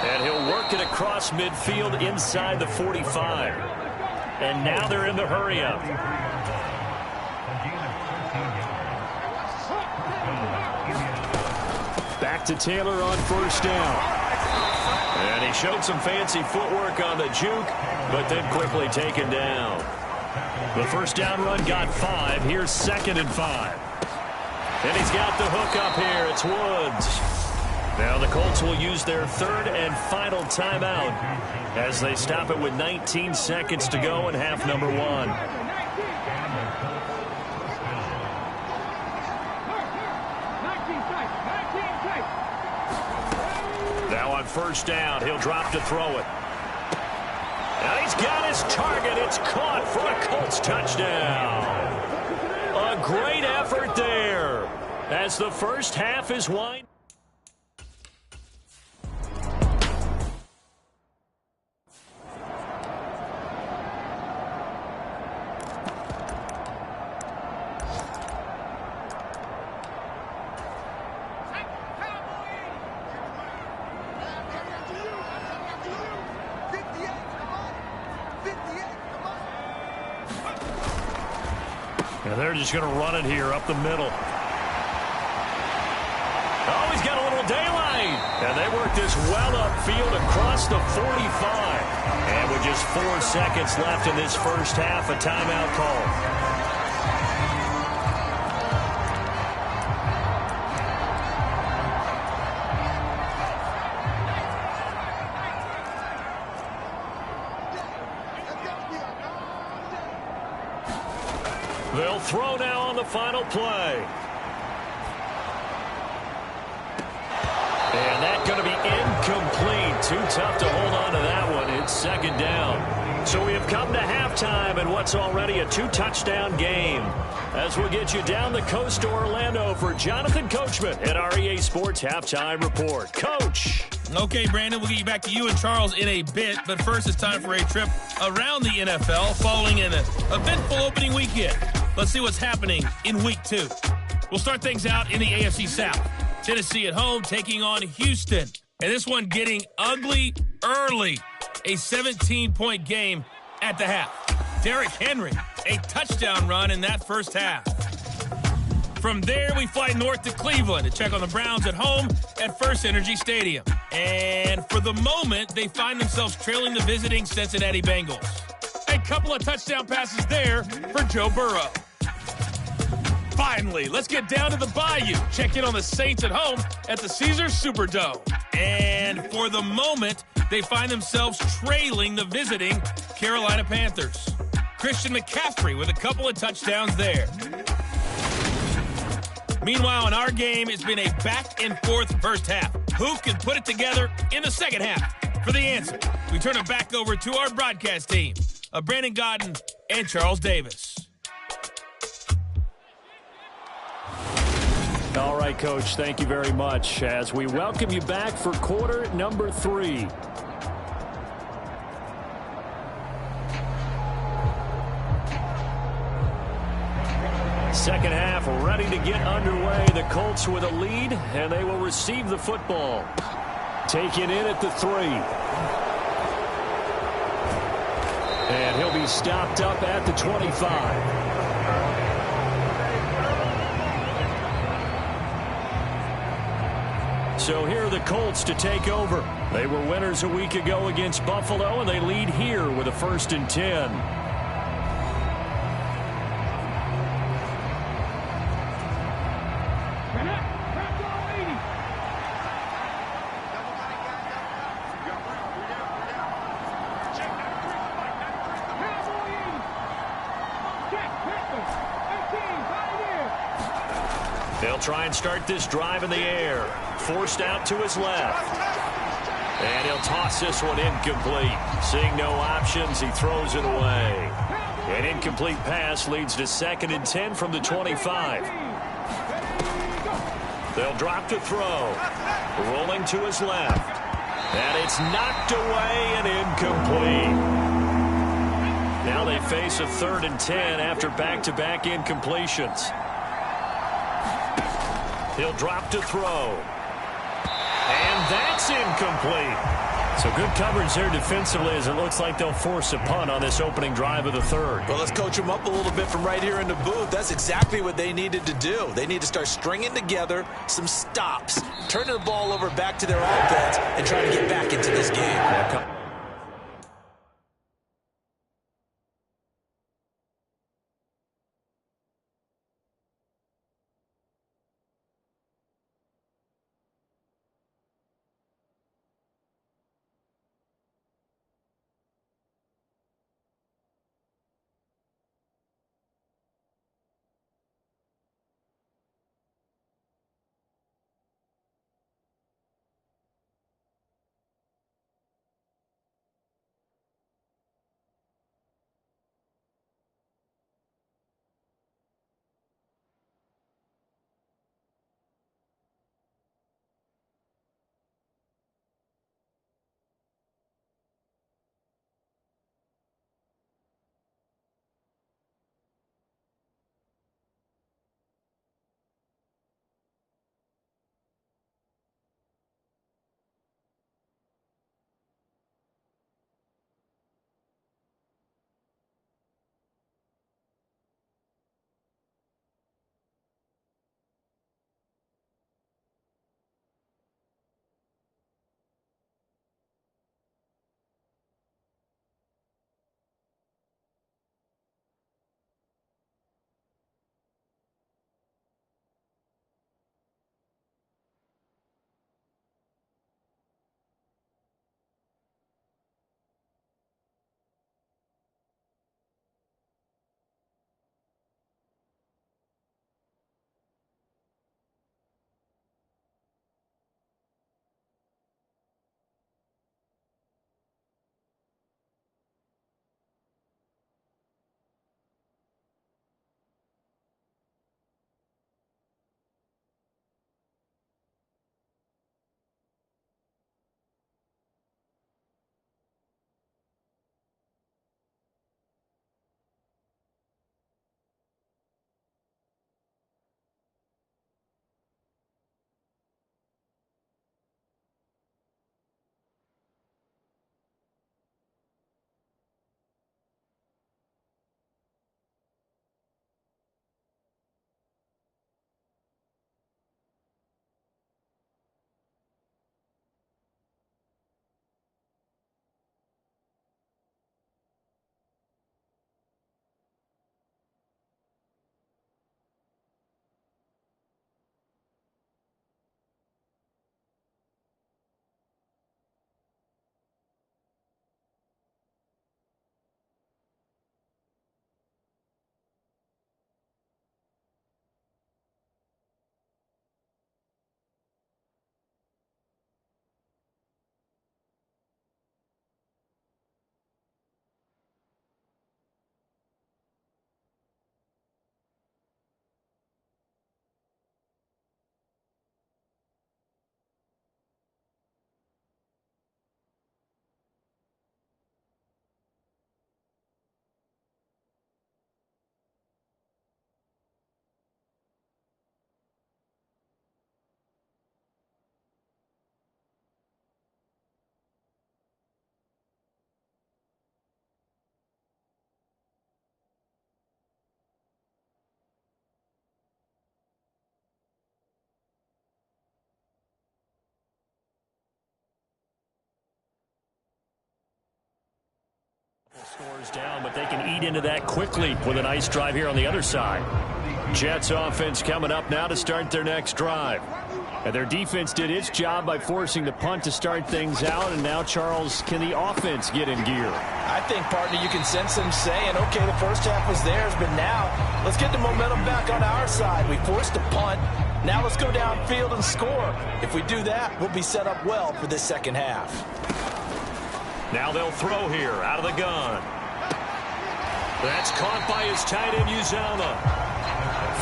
And he'll work it across midfield inside the 45. And now they're in the hurry-up. Back to Taylor on 1st down. And he showed some fancy footwork on the juke, but then quickly taken down. The 1st down run got 5. Here's 2nd and 5. And he's got the hook up here. It's Woods. Now the Colts will use their 3rd and final timeout as they stop it with 19 seconds to go in half number 1. Now on 1st down, he'll drop to throw it. And he's got his target. It's caught for a Colts touchdown. A great effort there as the first half is winding. And they're just going to run it here up the middle. Oh, he's got a little daylight. And they work this well upfield across the 45. And with just 4 seconds left in this first half, a timeout call. They'll throw now on the final play. And that's going to be incomplete. Too tough to hold on to that one. It's 2nd down. So we have come to halftime in what's already a 2-touchdown game. As we'll get you down the coast to Orlando for Jonathan Coachman at our EA Sports Halftime Report. Coach. Okay, Brandon, we'll get you back to you and Charles in a bit. But first, it's time for a trip around the NFL following an eventful opening weekend. Let's see what's happening in Week 2. We'll start things out in the AFC South. Tennessee at home taking on Houston. And this one getting ugly early. A 17-point game at the half. Derrick Henry, a touchdown run in that first half. From there, we fly north to Cleveland to check on the Browns at home at First Energy Stadium. And for the moment, they find themselves trailing the visiting Cincinnati Bengals. A couple of touchdown passes there for Joe Burrow. Finally, let's get down to the Bayou. Check in on the Saints at home at the Caesars Superdome. And for the moment, they find themselves trailing the visiting Carolina Panthers. Christian McCaffrey with a couple of touchdowns there. Meanwhile, in our game, it's been a back-and-forth first half. Who can put it together in the second half? For the answer, we turn it back over to our broadcast team of Brandon Godden and Charles Davis. All right, Coach, thank you very much as we welcome you back for quarter number 3. Second half ready to get underway. The Colts with a lead, and they will receive the football. Taken in at the 3. And he'll be stopped up at the 25. So here are the Colts to take over. They were winners a week ago against Buffalo, and they lead here with a 1st and 10. They'll try and start this drive in the air. Forced out to his left. And he'll toss this one incomplete. Seeing no options, he throws it away. An incomplete pass leads to 2nd and 10 from the 25. They'll drop to throw. Rolling to his left. And it's knocked away and incomplete. Now they face a 3rd and 10 after back-to-back incompletions. He'll drop to throw. And that's incomplete. So good coverage there defensively as it looks like they'll force a punt on this opening drive of the 3rd. Well, let's coach them up a little bit from right here in the booth. That's exactly what they needed to do. They need to start stringing together some stops, turn the ball over back to their offense, and try to get back into this game. Scores down, but they can eat into that quickly with a nice drive here on the other side. Jets offense coming up now to start their next drive. And their defense did its job by forcing the punt to start things out. And now, Charles, can the offense get in gear? I think, partner, you can sense them saying, okay, the first half was theirs, but now let's get the momentum back on our side. We forced a punt. Now let's go downfield and score. If we do that, we'll be set up well for this second half. Now they'll throw here out of the gun. That's caught by his tight end, Uzama.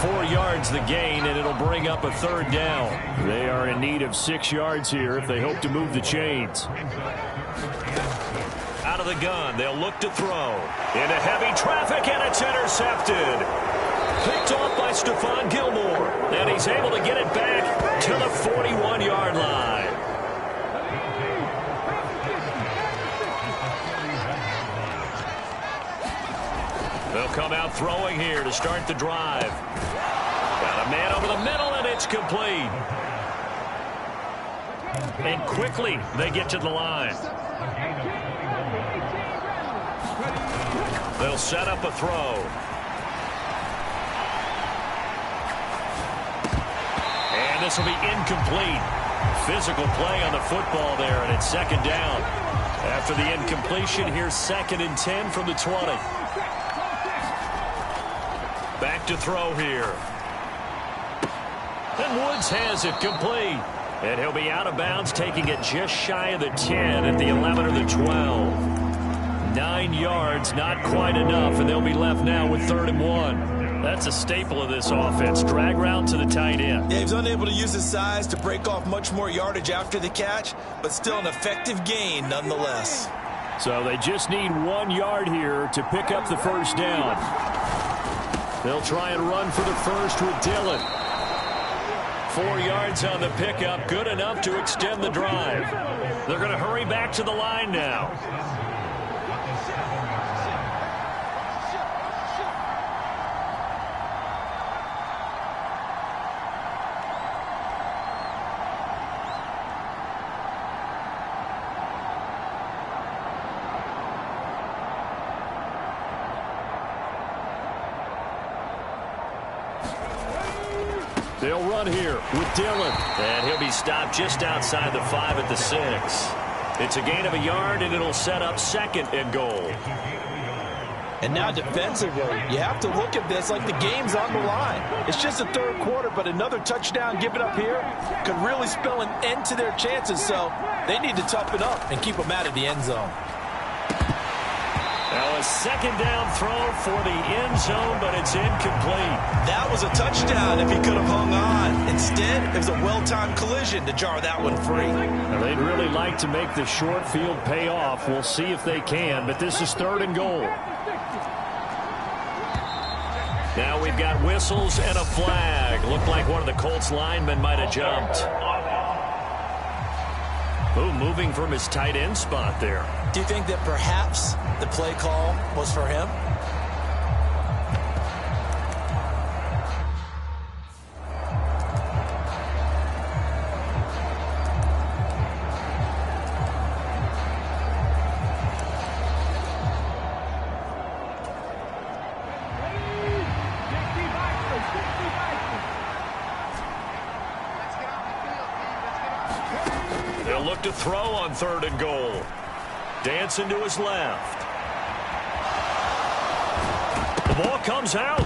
4 yards the gain, and it'll bring up a third down. They are in need of 6 yards here if they hope to move the chains. Out of the gun, they'll look to throw. Into heavy traffic, and it's intercepted. Picked off by Stephon Gilmore, and he's able to get it back to the 41-yard line. They'll come out throwing here to start the drive. Got a man over the middle, and it's complete. And quickly, they get to the line. They'll set up a throw. And this will be incomplete. Physical play on the football there, and it's second down. After the incompletion, here's 2nd and 10 from the 20. Back to throw here. And Woods has it complete. And he'll be out of bounds, taking it just shy of the 10 at the 11 or the 12. 9 yards, not quite enough, and they'll be left now with 3rd and 1. That's a staple of this offense. Drag route to the tight end. Yeah, he was unable to use his size to break off much more yardage after the catch, but still an effective gain nonetheless. So they just need 1 yard here to pick up the first down. They'll try and run for the first with Dillon. 4 yards on the pickup, good enough to extend the drive. They're going to hurry back to the line now. They'll run here with Dillon. And he'll be stopped just outside the 5 at the 6. It's a gain of a yard, and it'll set up 2nd and goal. And now defensively, you have to look at this like the game's on the line. It's just the 3rd quarter, but another touchdown given up here could really spell an end to their chances. So they need to toughen up and keep them out of the end zone. Now a 2nd down throw for the end zone, but it's incomplete. That was a touchdown if he could have hung on. Instead, it was a well-timed collision to jar that one free. Now, they'd really like to make the short field pay off. We'll see if they can, but this is 3rd and goal. Now we've got whistles and a flag. Looked like one of the Colts linemen might have jumped. Ooh, moving from his tight end spot there. Do you think that perhaps the play call was for him? They'll look to throw on 3rd and goal. Dancing to his left. The ball comes out.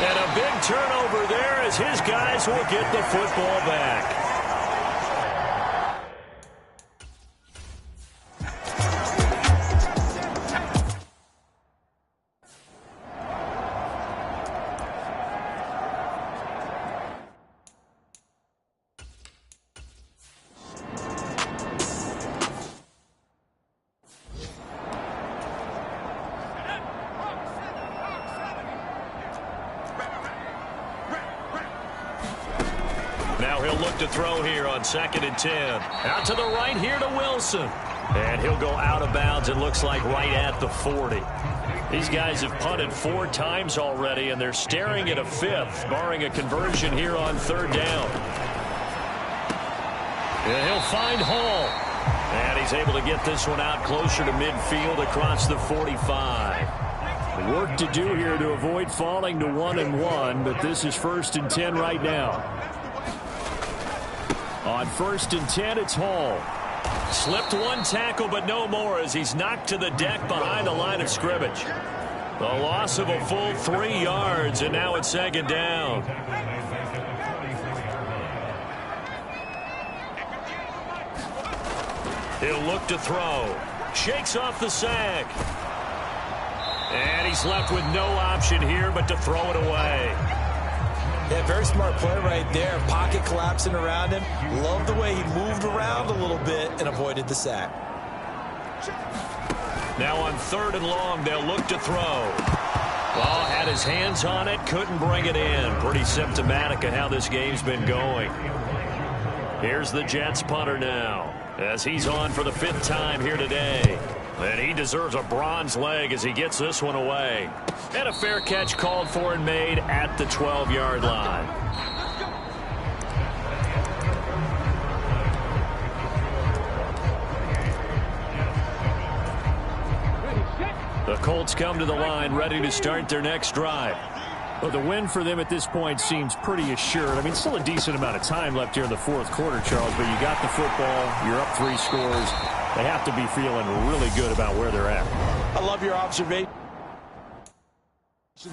And a big turnover there as his guys will get the football back. Now he'll look to throw here on 2nd and 10. Out to the right here to Wilson. And he'll go out of bounds, it looks like, right at the 40. These guys have punted 4 times already, and they're staring at a 5th, barring a conversion here on 3rd down. And he'll find Hall. And he's able to get this one out closer to midfield across the 45. Work to do here to avoid falling to 1-1, but this is 1st and 10 right now. On 1st and 10, it's Hall. Slipped one tackle, but no more as he's knocked to the deck behind the line of scrimmage. The loss of a full 3 yards, and now it's 2nd down. He'll look to throw. Shakes off the sack. And he's left with no option here but to throw it away. Yeah, very smart play right there. Pocket collapsing around him. Love the way he moved around a little bit and avoided the sack. Now on 3rd and long, they'll look to throw. Ball had his hands on it, couldn't bring it in. Pretty symptomatic of how this game's been going. Here's the Jets punter now, as he's on for the 5th time here today. And he deserves a bronze leg as he gets this one away. And a fair catch called for and made at the 12-yard line. The Colts come to the line ready to start their next drive. Well, the win for them at this point seems pretty assured. I mean, still a decent amount of time left here in the 4th quarter, Charles, but you got the football, you're up 3 scores. They have to be feeling really good about where they're at. I love your observation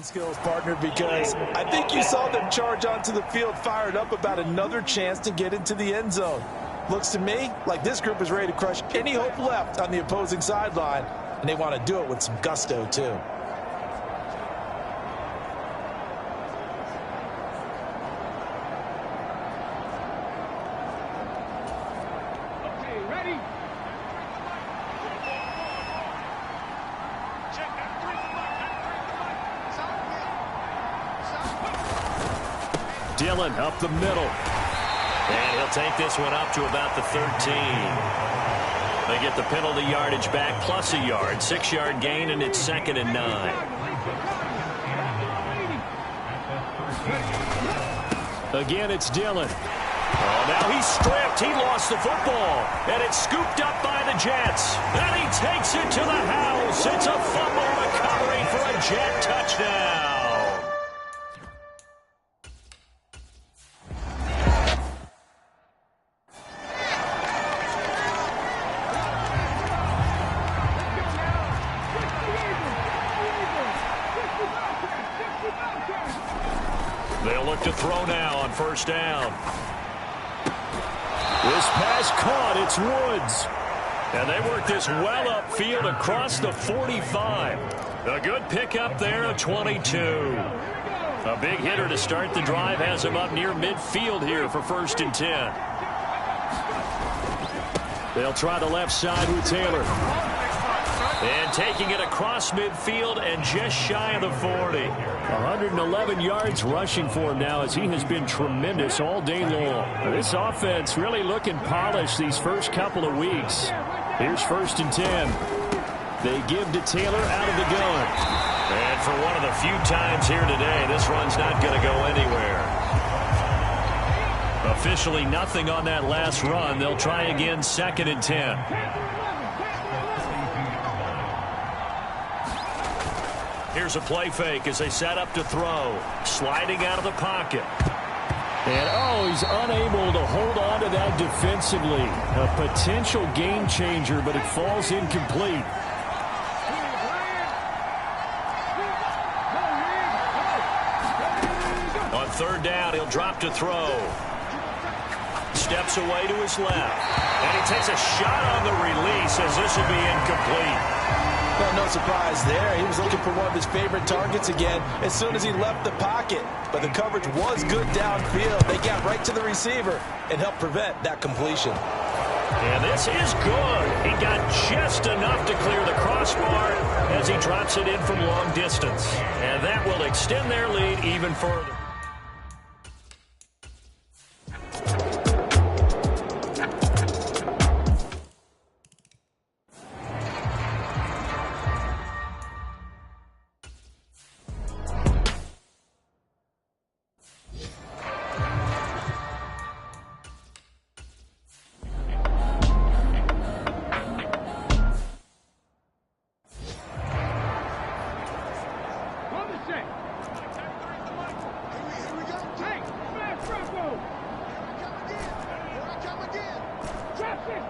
skills, partner, because I think you saw them charge onto the field fired up about another chance to get into the end zone. Looks to me like this group is ready to crush any hope left on the opposing sideline, and they want to do it with some gusto, too. Dillon up the middle. And he'll take this one up to about the 13. They get the penalty yardage back plus a yard. 6-yard gain, and it's 2nd and 9. Again, it's Dillon. Oh, now he's stripped. He lost the football. And it's scooped up by the Jets. And he takes it to the house. It's a fumble recovery for a Jet touchdown. They'll look to throw now on 1st down. This pass caught. It's Woods. And they work this well upfield across the 45. A good pickup there of 22. A big hitter to start the drive has him up near midfield here for 1st and 10. They'll try the left side with Taylor. And taking it across midfield and just shy of the 40. 111 yards rushing for him now as he has been tremendous all day long. This offense really looking polished these first couple of weeks. Here's 1st and 10. They give to Taylor out of the gun. And for one of the few times here today, this run's not going to go anywhere. Officially nothing on that last run. They'll try again 2nd and 10. Here's a play fake as they set up to throw. Sliding out of the pocket. And, he's unable to hold on to that defensively. A potential game changer, but it falls incomplete. On 3rd down, he'll drop to throw. Steps away to his left. And he takes a shot on the release as this will be incomplete. Well, no surprise there. He was looking for one of his favorite targets again as soon as he left the pocket. But the coverage was good downfield. They got right to the receiver and helped prevent that completion. And this is good. He got just enough to clear the crossbar as he drops it in from long distance. And that will extend their lead even further.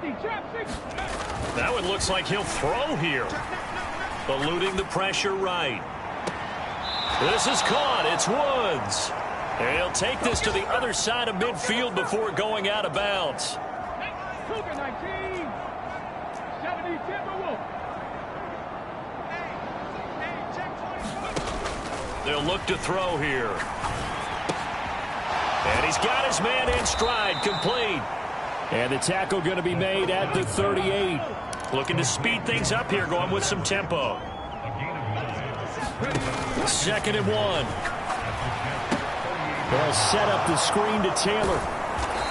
That one looks like he'll throw here. Eluding the pressure right. This is caught. It's Woods. And he'll take this to the other side of midfield before going out of bounds. Cougar 19. 70 Timberwolves. They'll look to throw here. And he's got his man in stride, complete. And the tackle going to be made at the 38. Looking to speed things up here, going with some tempo. 2nd and 1. They'll set up the screen to Taylor.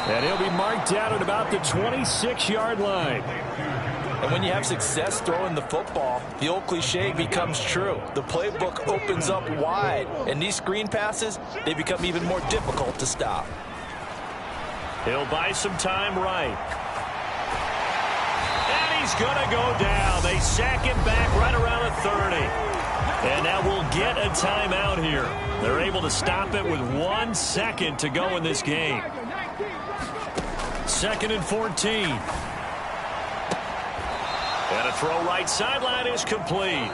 And he'll be marked down at about the 26-yard line. And when you have success throwing the football, the old cliche becomes true. The playbook opens up wide, and these screen passes, they become even more difficult to stop. He'll buy some time right. And he's going to go down. They sack him back right around the 30. And now we'll get a timeout here. They're able to stop it with 1 second to go in this game. 2nd and 14. And a throw right sideline is complete.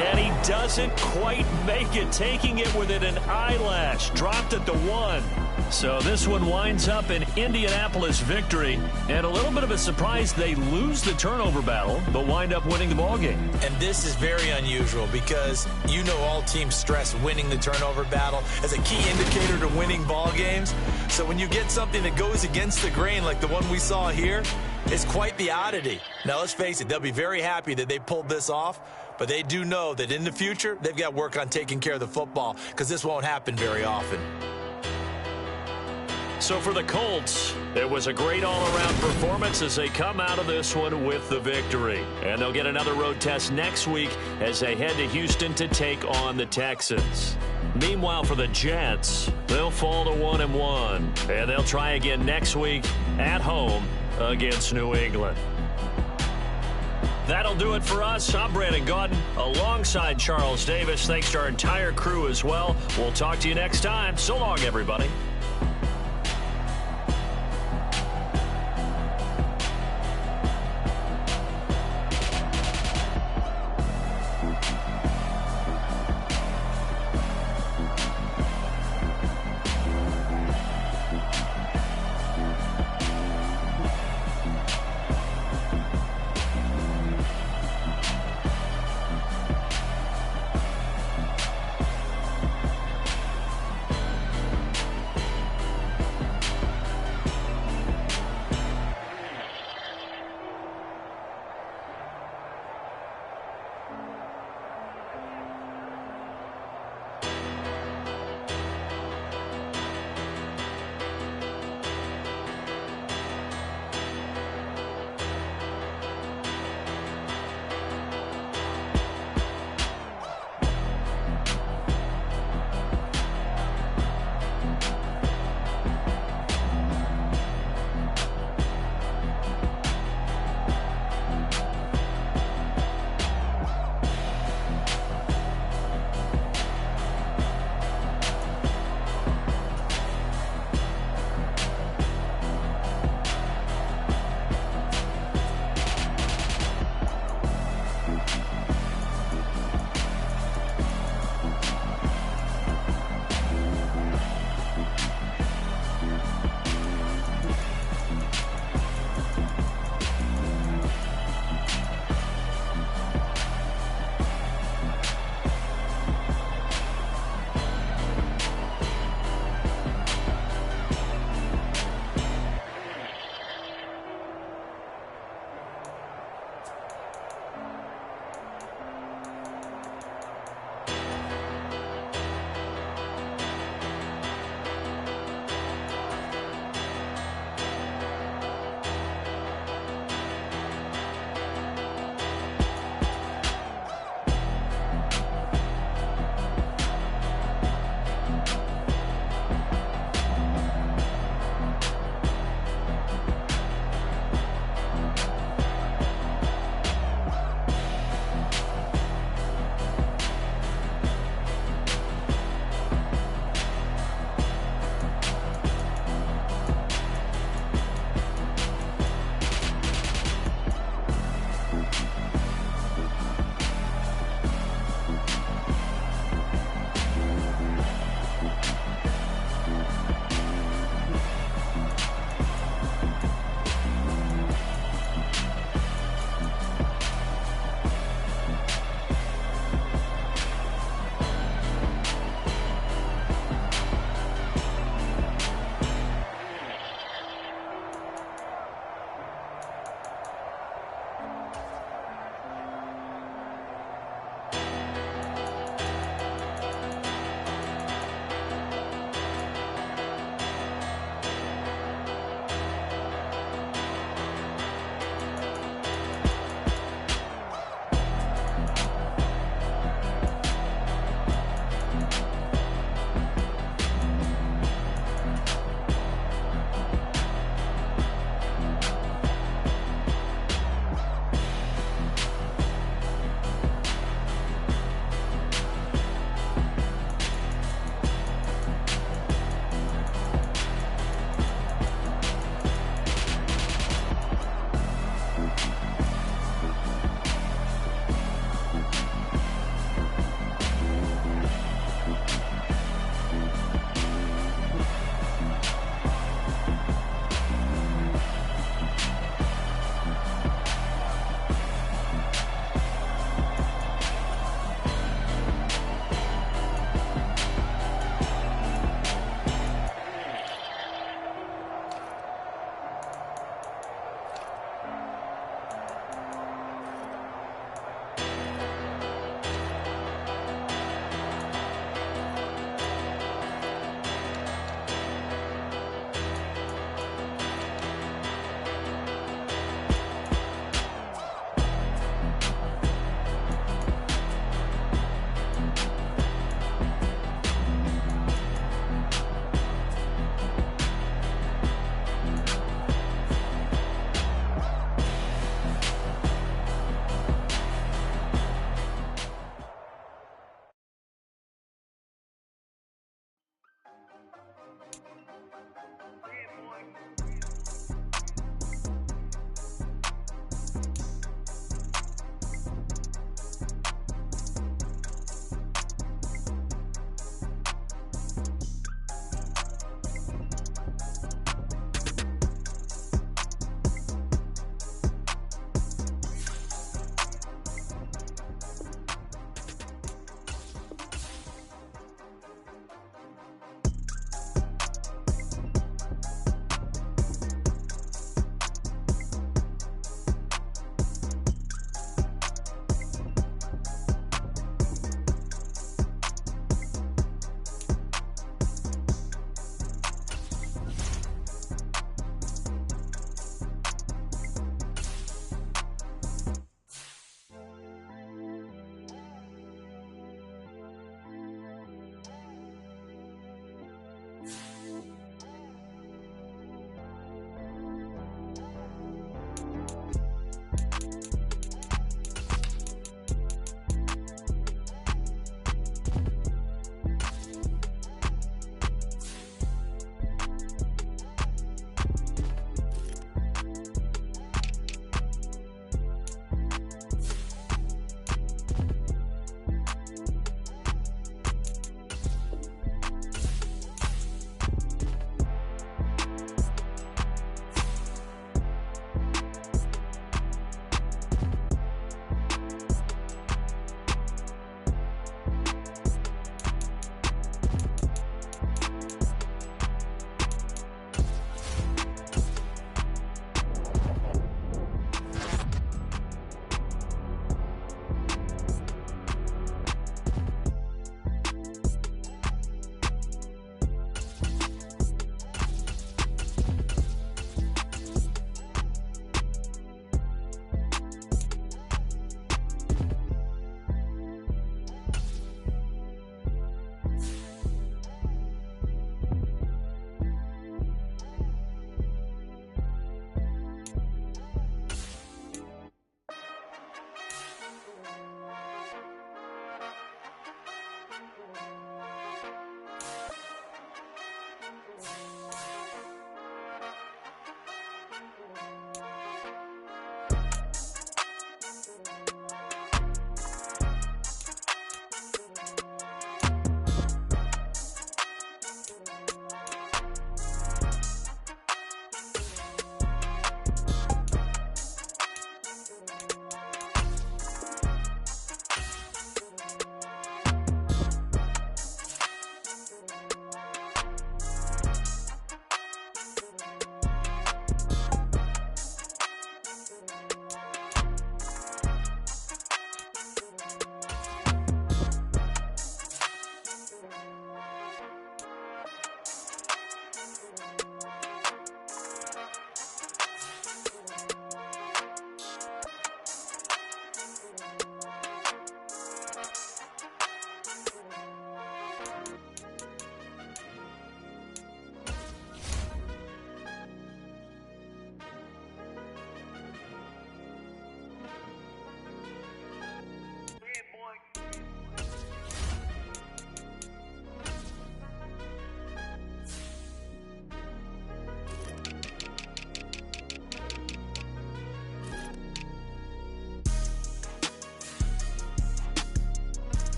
And he doesn't quite make it, taking it within an eyelash. Dropped at the 1. So this one winds up an Indianapolis victory. And a little bit of a surprise, they lose the turnover battle, but wind up winning the ballgame. And this is very unusual because you know all teams stress winning the turnover battle as a key indicator to winning ball games. So when you get something that goes against the grain like the one we saw here, it's quite the oddity. Now, let's face it, they'll be very happy that they pulled this off, but they do know that in the future, they've got to work on taking care of the football because this won't happen very often. So for the Colts, it was a great all-around performance as they come out of this one with the victory. And they'll get another road test next week as they head to Houston to take on the Texans. Meanwhile, for the Jets, they'll fall to 1-1. And they'll try again next week at home against New England. That'll do it for us. I'm Brandon Gaudin alongside Charles Davis. Thanks to our entire crew as well. We'll talk to you next time. So long, everybody.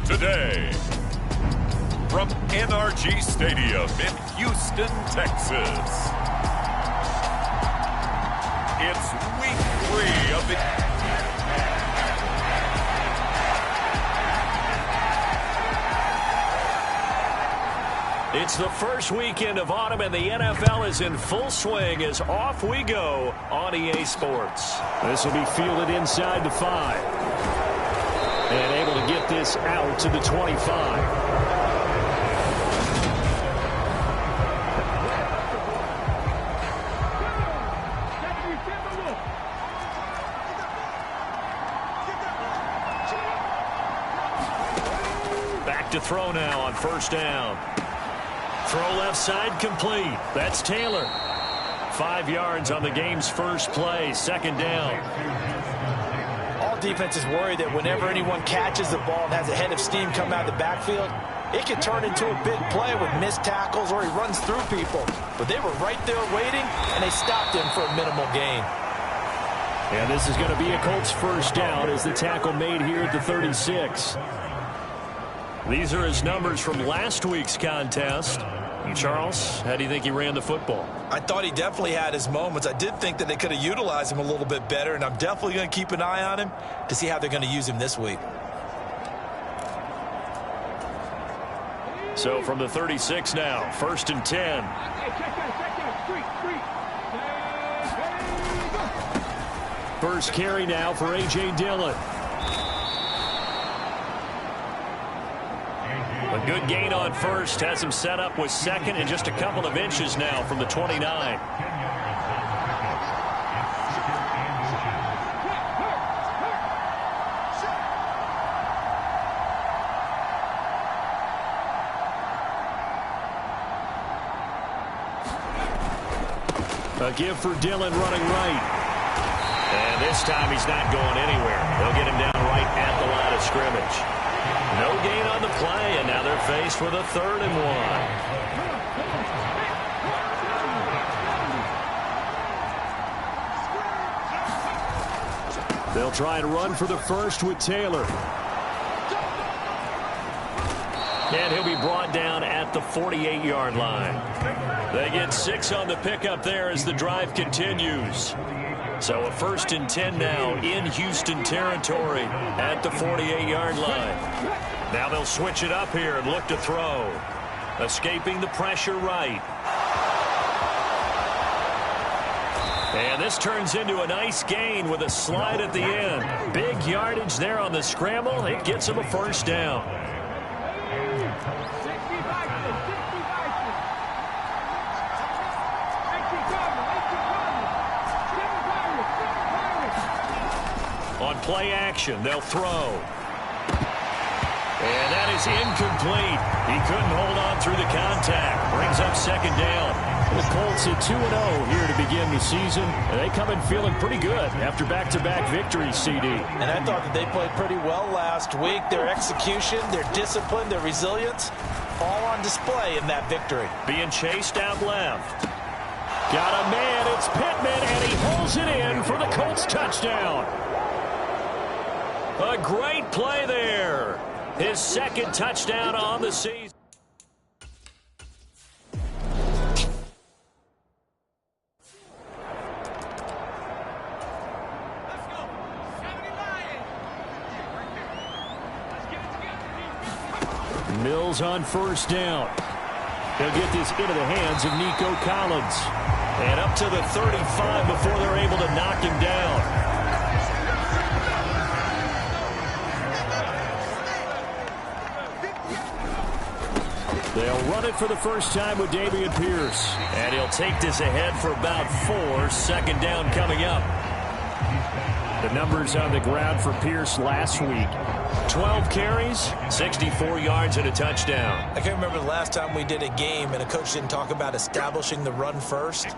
Today, from NRG Stadium in Houston, Texas. It's week 3 of the... It's the first weekend of autumn, and the NFL is in full swing as off we go on EA Sports. This will be fielded inside the 5. And able to get this out to the 25. Back to throw now on first down. Throw left side complete. That's Taylor. 5 yards on the game's first play. Second down. All defenses worry that whenever anyone catches the ball and has a head of steam come out of the backfield, it can turn into a big play with missed tackles or he runs through people. But they were right there waiting, and they stopped him for a minimal gain. And this is going to be a Colts first down as the tackle made here at the 36. These are his numbers from last week's contest. Charles, how do you think he ran the football? I thought he definitely had his moments. I did think that they could have utilized him a little bit better, and I'm definitely going to keep an eye on him to see how they're going to use him this week. So from the 36 now, first and 10. First carry now for A.J. Dillon. A good gain on first has him set up with second and just a couple of inches now from the 29. A give for Dillon running right. And this time he's not going anywhere. They'll get him down right at the line of scrimmage. No gain on the play, and now they're faced with a 3rd and 1. They'll try and run for the first with Taylor. And he'll be brought down at the 48-yard line. They get 6 on the pickup there as the drive continues. So a 1st and 10 now in Houston territory at the 48-yard line. Now they'll switch it up here and look to throw. Escaping the pressure right. And this turns into a nice gain with a slide at the end. Big yardage there on the scramble. It gets him a first down. On play action, they'll throw. And that is incomplete. He couldn't hold on through the contact. Brings up second down. The Colts at 2-0 here to begin the season. And they come in feeling pretty good after back-to-back victories, CD. And I thought that they played pretty well last week. Their execution, their discipline, their resilience, all on display in that victory. Being chased out left. Got a man, it's Pittman, and he holds it in for the Colts touchdown. A great play there. His second touchdown on the season. Mills on first down. They'll get this into the hands of Nico Collins. And up to the 35 before they're able to knock him down. They'll run it for the first time with Dameon Pierce. And he'll take this ahead for about 4. Second down coming up. The numbers on the ground for Pierce last week. 12 carries, 64 yards, and a touchdown. I can't remember the last time we did a game and a coach didn't talk about establishing the run first.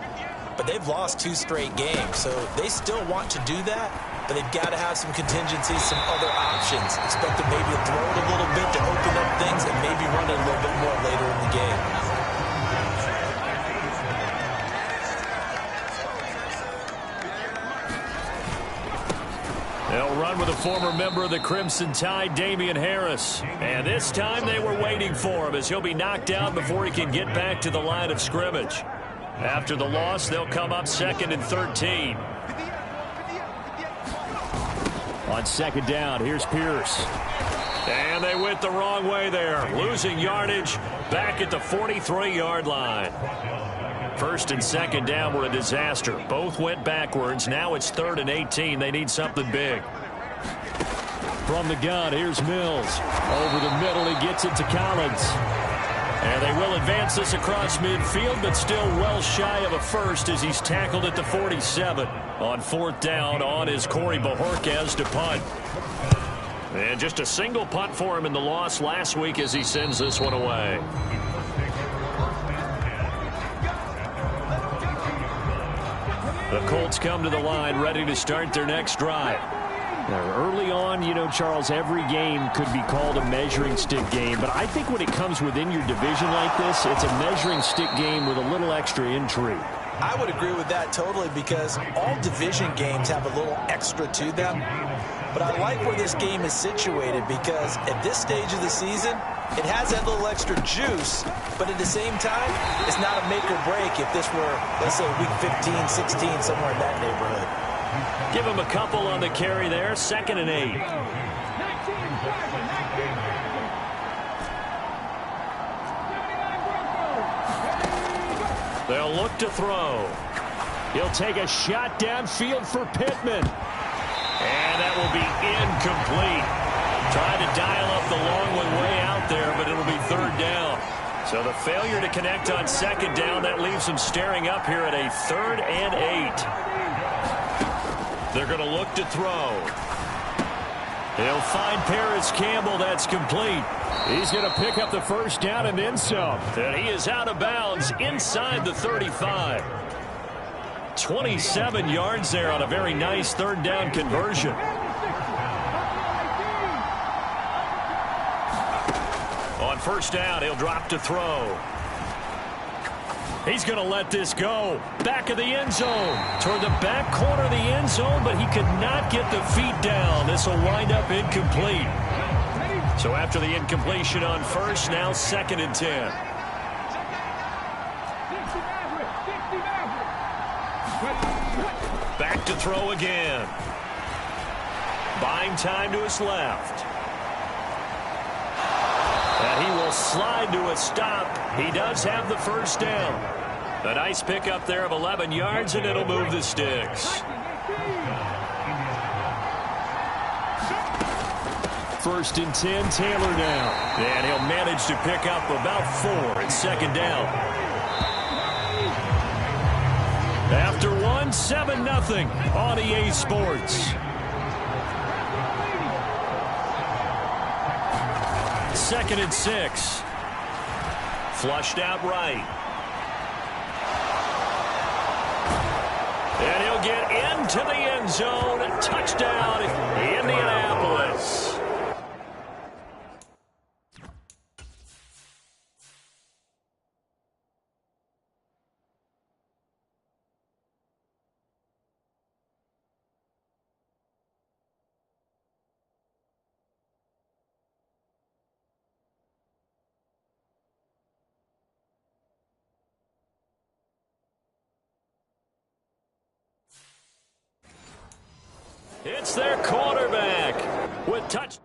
But they've lost 2 straight games, so they still want to do that. But they've got to have some contingencies, some other options. Expect them maybe to throw it a little bit to open up things and maybe run it a little bit more later in the game. They'll run with a former member of the Crimson Tide, Damian Harris. And this time they were waiting for him as he'll be knocked down before he can get back to the line of scrimmage. After the loss, they'll come up 2nd and 13. On 2nd down, here's Pierce. And they went the wrong way there, losing yardage back at the 43-yard line. 1st and 2nd down were a disaster. Both went backwards. Now it's 3rd and 18. They need something big. From the gun, here's Mills. Over the middle, he gets it to Collins. And they will advance this across midfield, but still well shy of a first as he's tackled at the 47. On 4th down, on is Corey Bojorquez to punt. And just a single punt for him in the loss last week as he sends this one away. The Colts come to the line ready to start their next drive. Now, early on, you know, Charles, every game could be called a measuring stick game. But I think when it comes within your division like this, it's a measuring stick game with a little extra intrigue. I would agree with that totally because all division games have a little extra to them. But I like where this game is situated because at this stage of the season, it has that little extra juice, but at the same time, it's not a make or break if this were, let's say, week 15, 16, somewhere in that neighborhood. Give him a couple on the carry there, 2nd and 8. They'll look to throw. He'll take a shot downfield for Pittman. And that will be incomplete. Tried to dial up the long one way out there, but it'll be 3rd down. So the failure to connect on 2nd down, that leaves them staring up here at a 3rd and 8. They're going to look to throw. He'll find Paris Campbell. That's complete. He's going to pick up the 1st down and then some. And he is out of bounds inside the 35. 27 yards there on a very nice 3rd down conversion. On 1st down, he'll drop to throw. He's going to let this go. Back of the end zone. Toward the back corner of the end zone, but he could not get the feet down. This will wind up incomplete. So after the incompletion on 1st, now 2nd and 10. Back to throw again. Buying time to his left. And he will slide to a stop. He does have the 1st down. A nice pickup there of 11 yards, and it'll move the sticks. 1st and 10, Taylor now. And he'll manage to pick up about 4 at 2nd down. After 7-0 on EA Sports. 2nd and 6. Flushed out right. And he'll get into the end zone. Touchdown, Indianapolis. It's their quarterback with touch.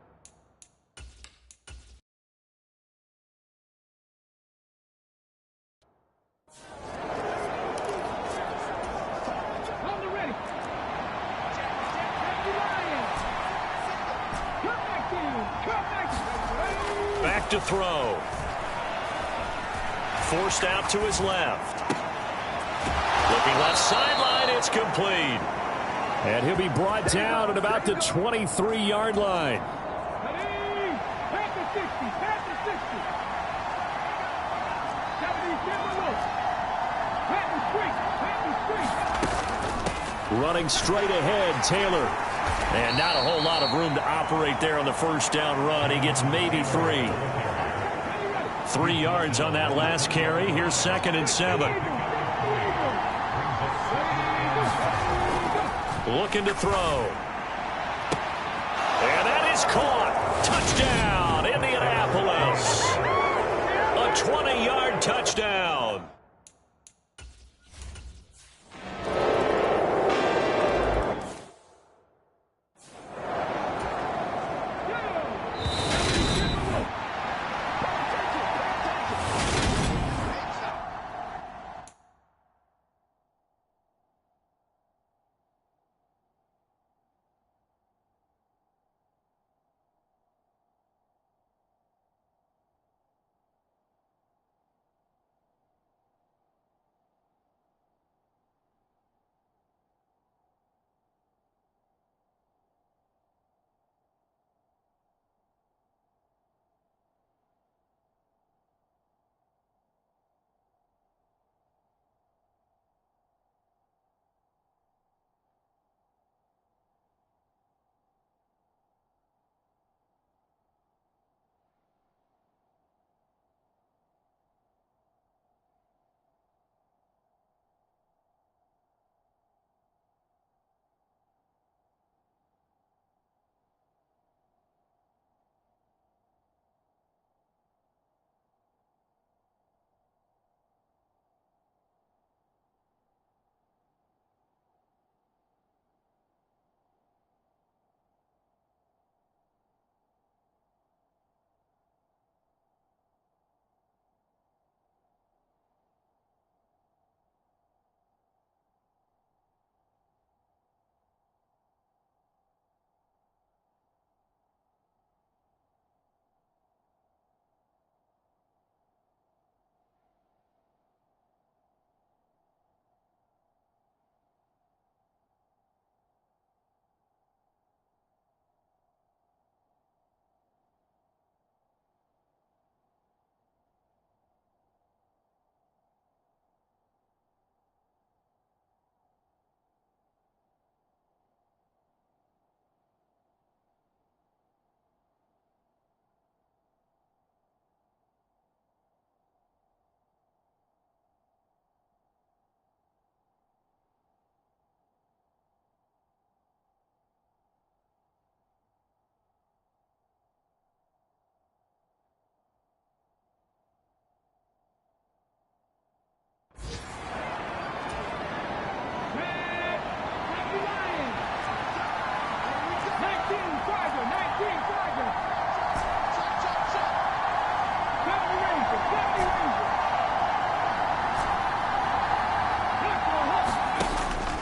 Back to throw. Forced out to his left. Looking left sideline, it's complete. And he'll be brought down at about the 23-yard line. Running straight ahead, Taylor. And not a whole lot of room to operate there on the 1st down run. He gets maybe 3. 3 yards on that last carry. Here's 2nd and 7. Looking to throw. And that is caught. Touchdown, Indianapolis. A 20-yard touchdown.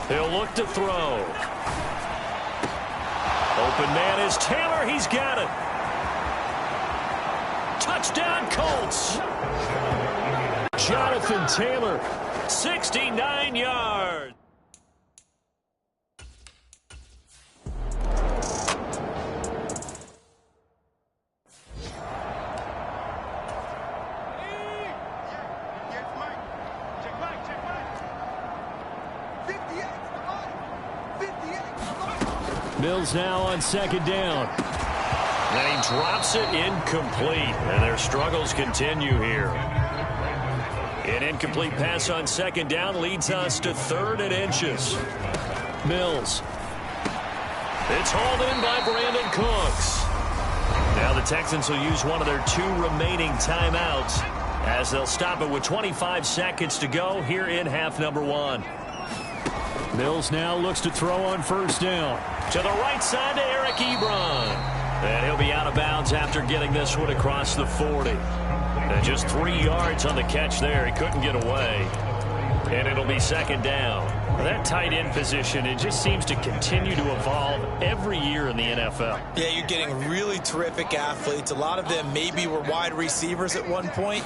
He'll look to throw. Open man is Taylor. He's got it. Touchdown, Colts. Jonathan Taylor, 69 yards. Mills now on second down. And he drops it incomplete. And their struggles continue here. An incomplete pass on second down leads us to 3rd and inches. Mills. It's hauled in by Brandon Cooks. Now the Texans will use one of their 2 remaining timeouts as they'll stop it with 25 seconds to go here in half number 1. Mills now looks to throw on first down. To the right side to Eric Ebron. And he'll be out of bounds after getting this one across the 40. And just 3 yards on the catch there. He couldn't get away. And it'll be second down. That tight end position, it just seems to continue to evolve every year in the NFL. Yeah, you're getting really terrific athletes. A lot of them maybe were wide receivers at one point.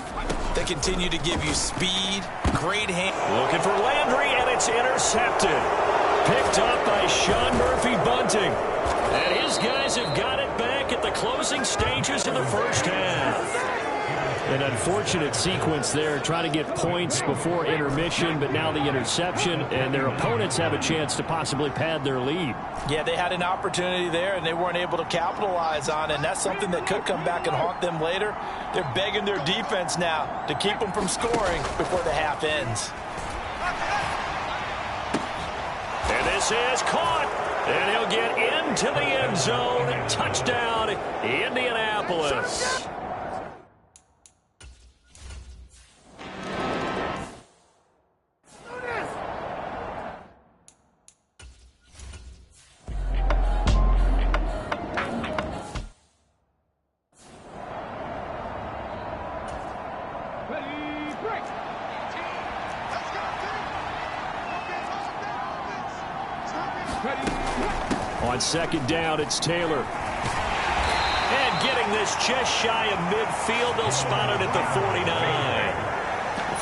They continue to give you speed, great hand. Looking for Landry, and it's intercepted. Picked up by Sean Murphy-Bunting. And his guys have got it back at the closing stages of the first half. An unfortunate sequence there, trying to get points before intermission, but now the interception, and their opponents have a chance to possibly pad their lead. Yeah, they had an opportunity there, and they weren't able to capitalize on it, and that's something that could come back and haunt them later. They're begging their defense now to keep them from scoring before the half ends. And this is caught, And he'll get into the end zone. Touchdown, Indianapolis. On second down, it's Taylor. And getting this just shy of midfield. They'll spot it at the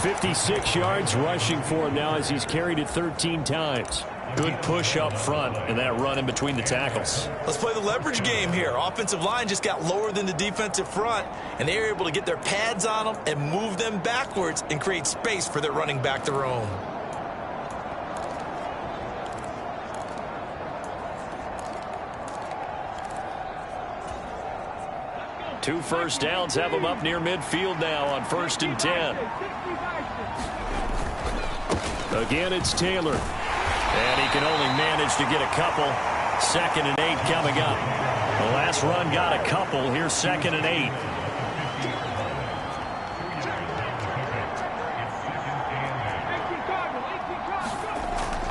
49. 56 yards rushing for him now as he's carried it 13 times. Good push up front and that run in between the tackles. Let's play the leverage game here. Offensive line just got lower than the defensive front, and they were able to get their pads on them and move them backwards and create space for their running back to roam. 2 first downs have them up near midfield now on 1st and 10. Again, it's Taylor. And he can only manage to get a couple. 2nd and 8 coming up. The last run got a couple. Here's 2nd and 8.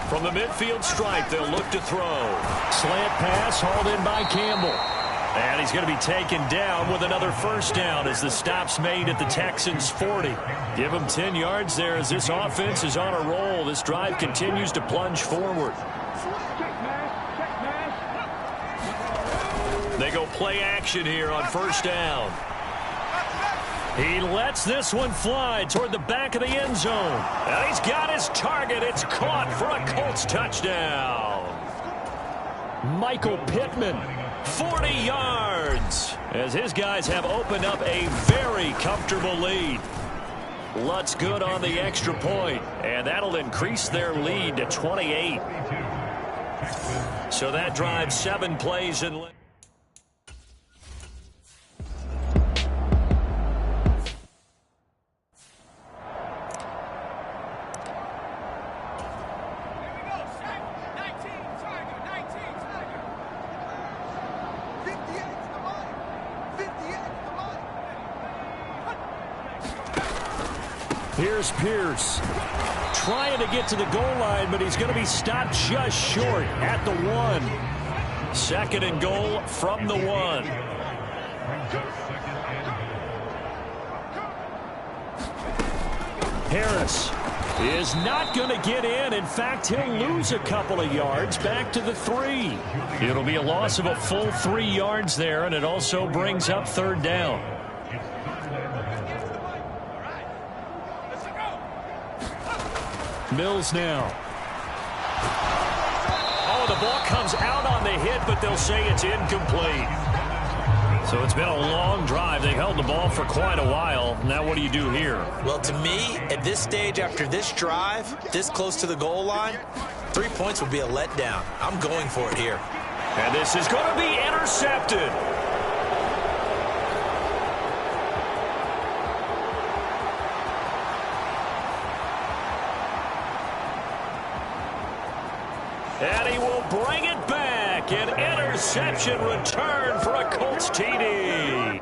From the midfield stripe, they'll look to throw. Slant pass hauled in by Campbell. And he's going to be taken down with another first down as the stop's made at the Texans' 40. Give him 10 yards there as this offense is on a roll. This drive continues to plunge forward. They go play action here on 1st down. He lets this one fly toward the back of the end zone. And he's got his target. It's caught for a Colts touchdown. Michael Pittman. 40 yards as his guys have opened up a very comfortable lead. Lutz good on the extra point, and that'll increase their lead to 28. So that drives 7 plays in. Here's Pierce trying to get to the goal line, but he's going to be stopped just short at the 1. 2nd and goal from the 1. Harris is not going to get in. In fact, he'll lose a couple of yards back to the 3. It'll be a loss of a full 3 yards there, and it also brings up 3rd down. Mills now. Oh, the ball comes out on the hit, but they'll say it's incomplete. So it's been a long drive. They've held the ball for quite a while. Now what do you do here? Well, to me, at this stage, after this drive, this close to the goal line, 3 points would be a letdown. I'm going for it here. And this is going to be intercepted. And he will bring it back. An interception return for a Colts TD.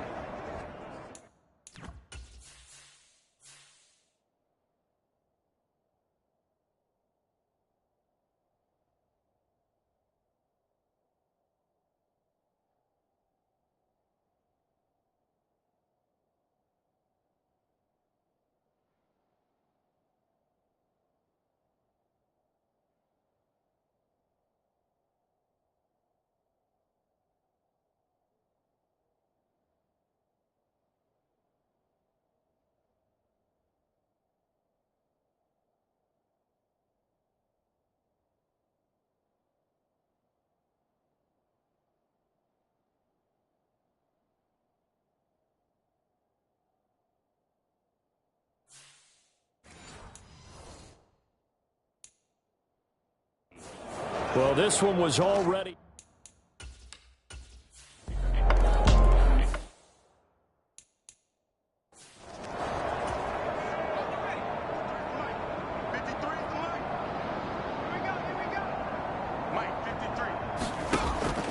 Well, this one was already.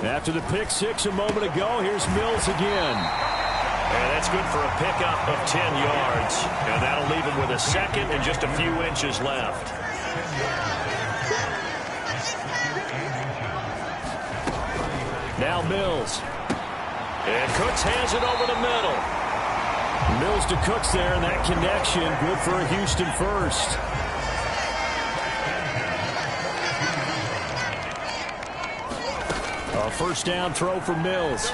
After the pick six a moment ago, here's Mills again. And that's good for a pickup of 10 yards. And that'll leave him with a second and just a few inches left. Now Mills. And Cooks has it over the middle. Mills to Cooks there, and that connection good for a Houston first. A first down throw for Mills.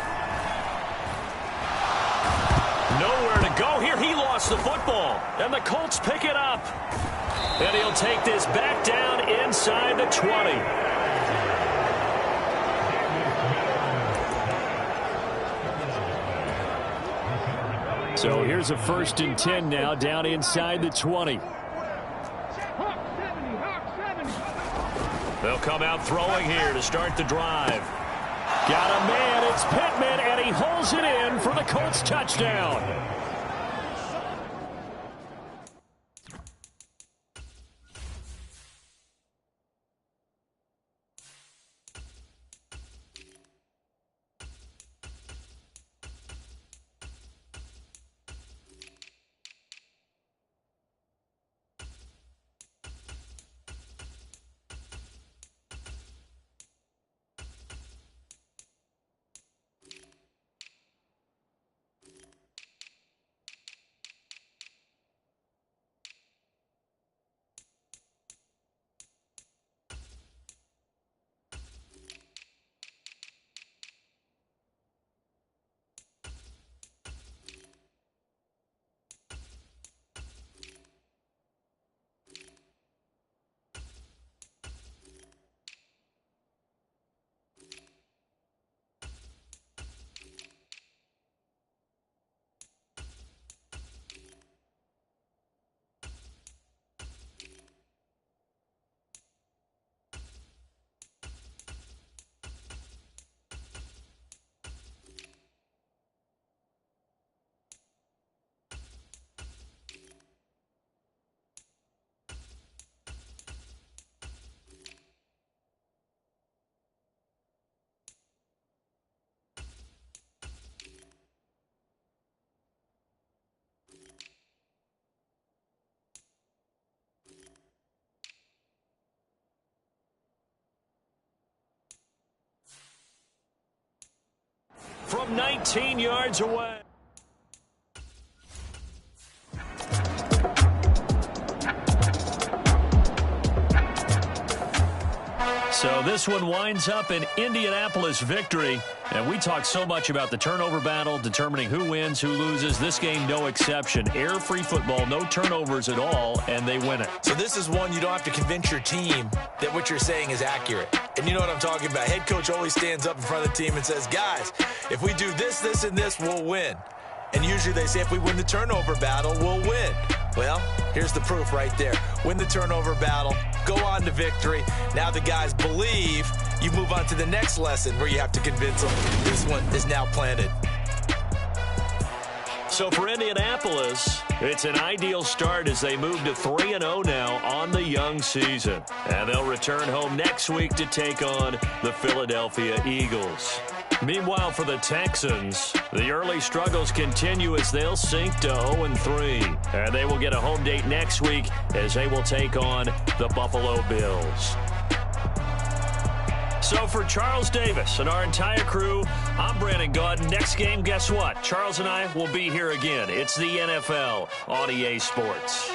Nowhere to go here. He lost the football. And the Colts pick it up. And he'll take this back down inside the 20. So here's a 1st and 10 now down inside the 20. They'll come out throwing here to start the drive. Got a man, it's Pittman, and he holds it in for the Colts touchdown. From 19 yards away. So this one winds up an Indianapolis victory. And we talk so much about the turnover battle, determining who wins, who loses. This game, no exception. Error-free football, no turnovers at all, and they win it. So this is one you don't have to convince your team that what you're saying is accurate. And you know what I'm talking about. Head coach always stands up in front of the team and says, guys, if we do this, this, and this, we'll win. And usually they say if we win the turnover battle, we'll win. Well, here's the proof right there. Win the turnover battle, go on to victory. Now the guys believe. You move on to the next lesson where you have to convince them this one is now planted. So for Indianapolis, it's an ideal start as they move to 3-0 now on the young season. And they'll return home next week to take on the Philadelphia Eagles. Meanwhile, for the Texans, the early struggles continue as they'll sink to 0-3. And they will get a home date next week as they will take on the Buffalo Bills. So for Charles Davis and our entire crew, I'm Brandon Gaudin. Next game, guess what? Charles and I will be here again. It's the NFL on EA Sports.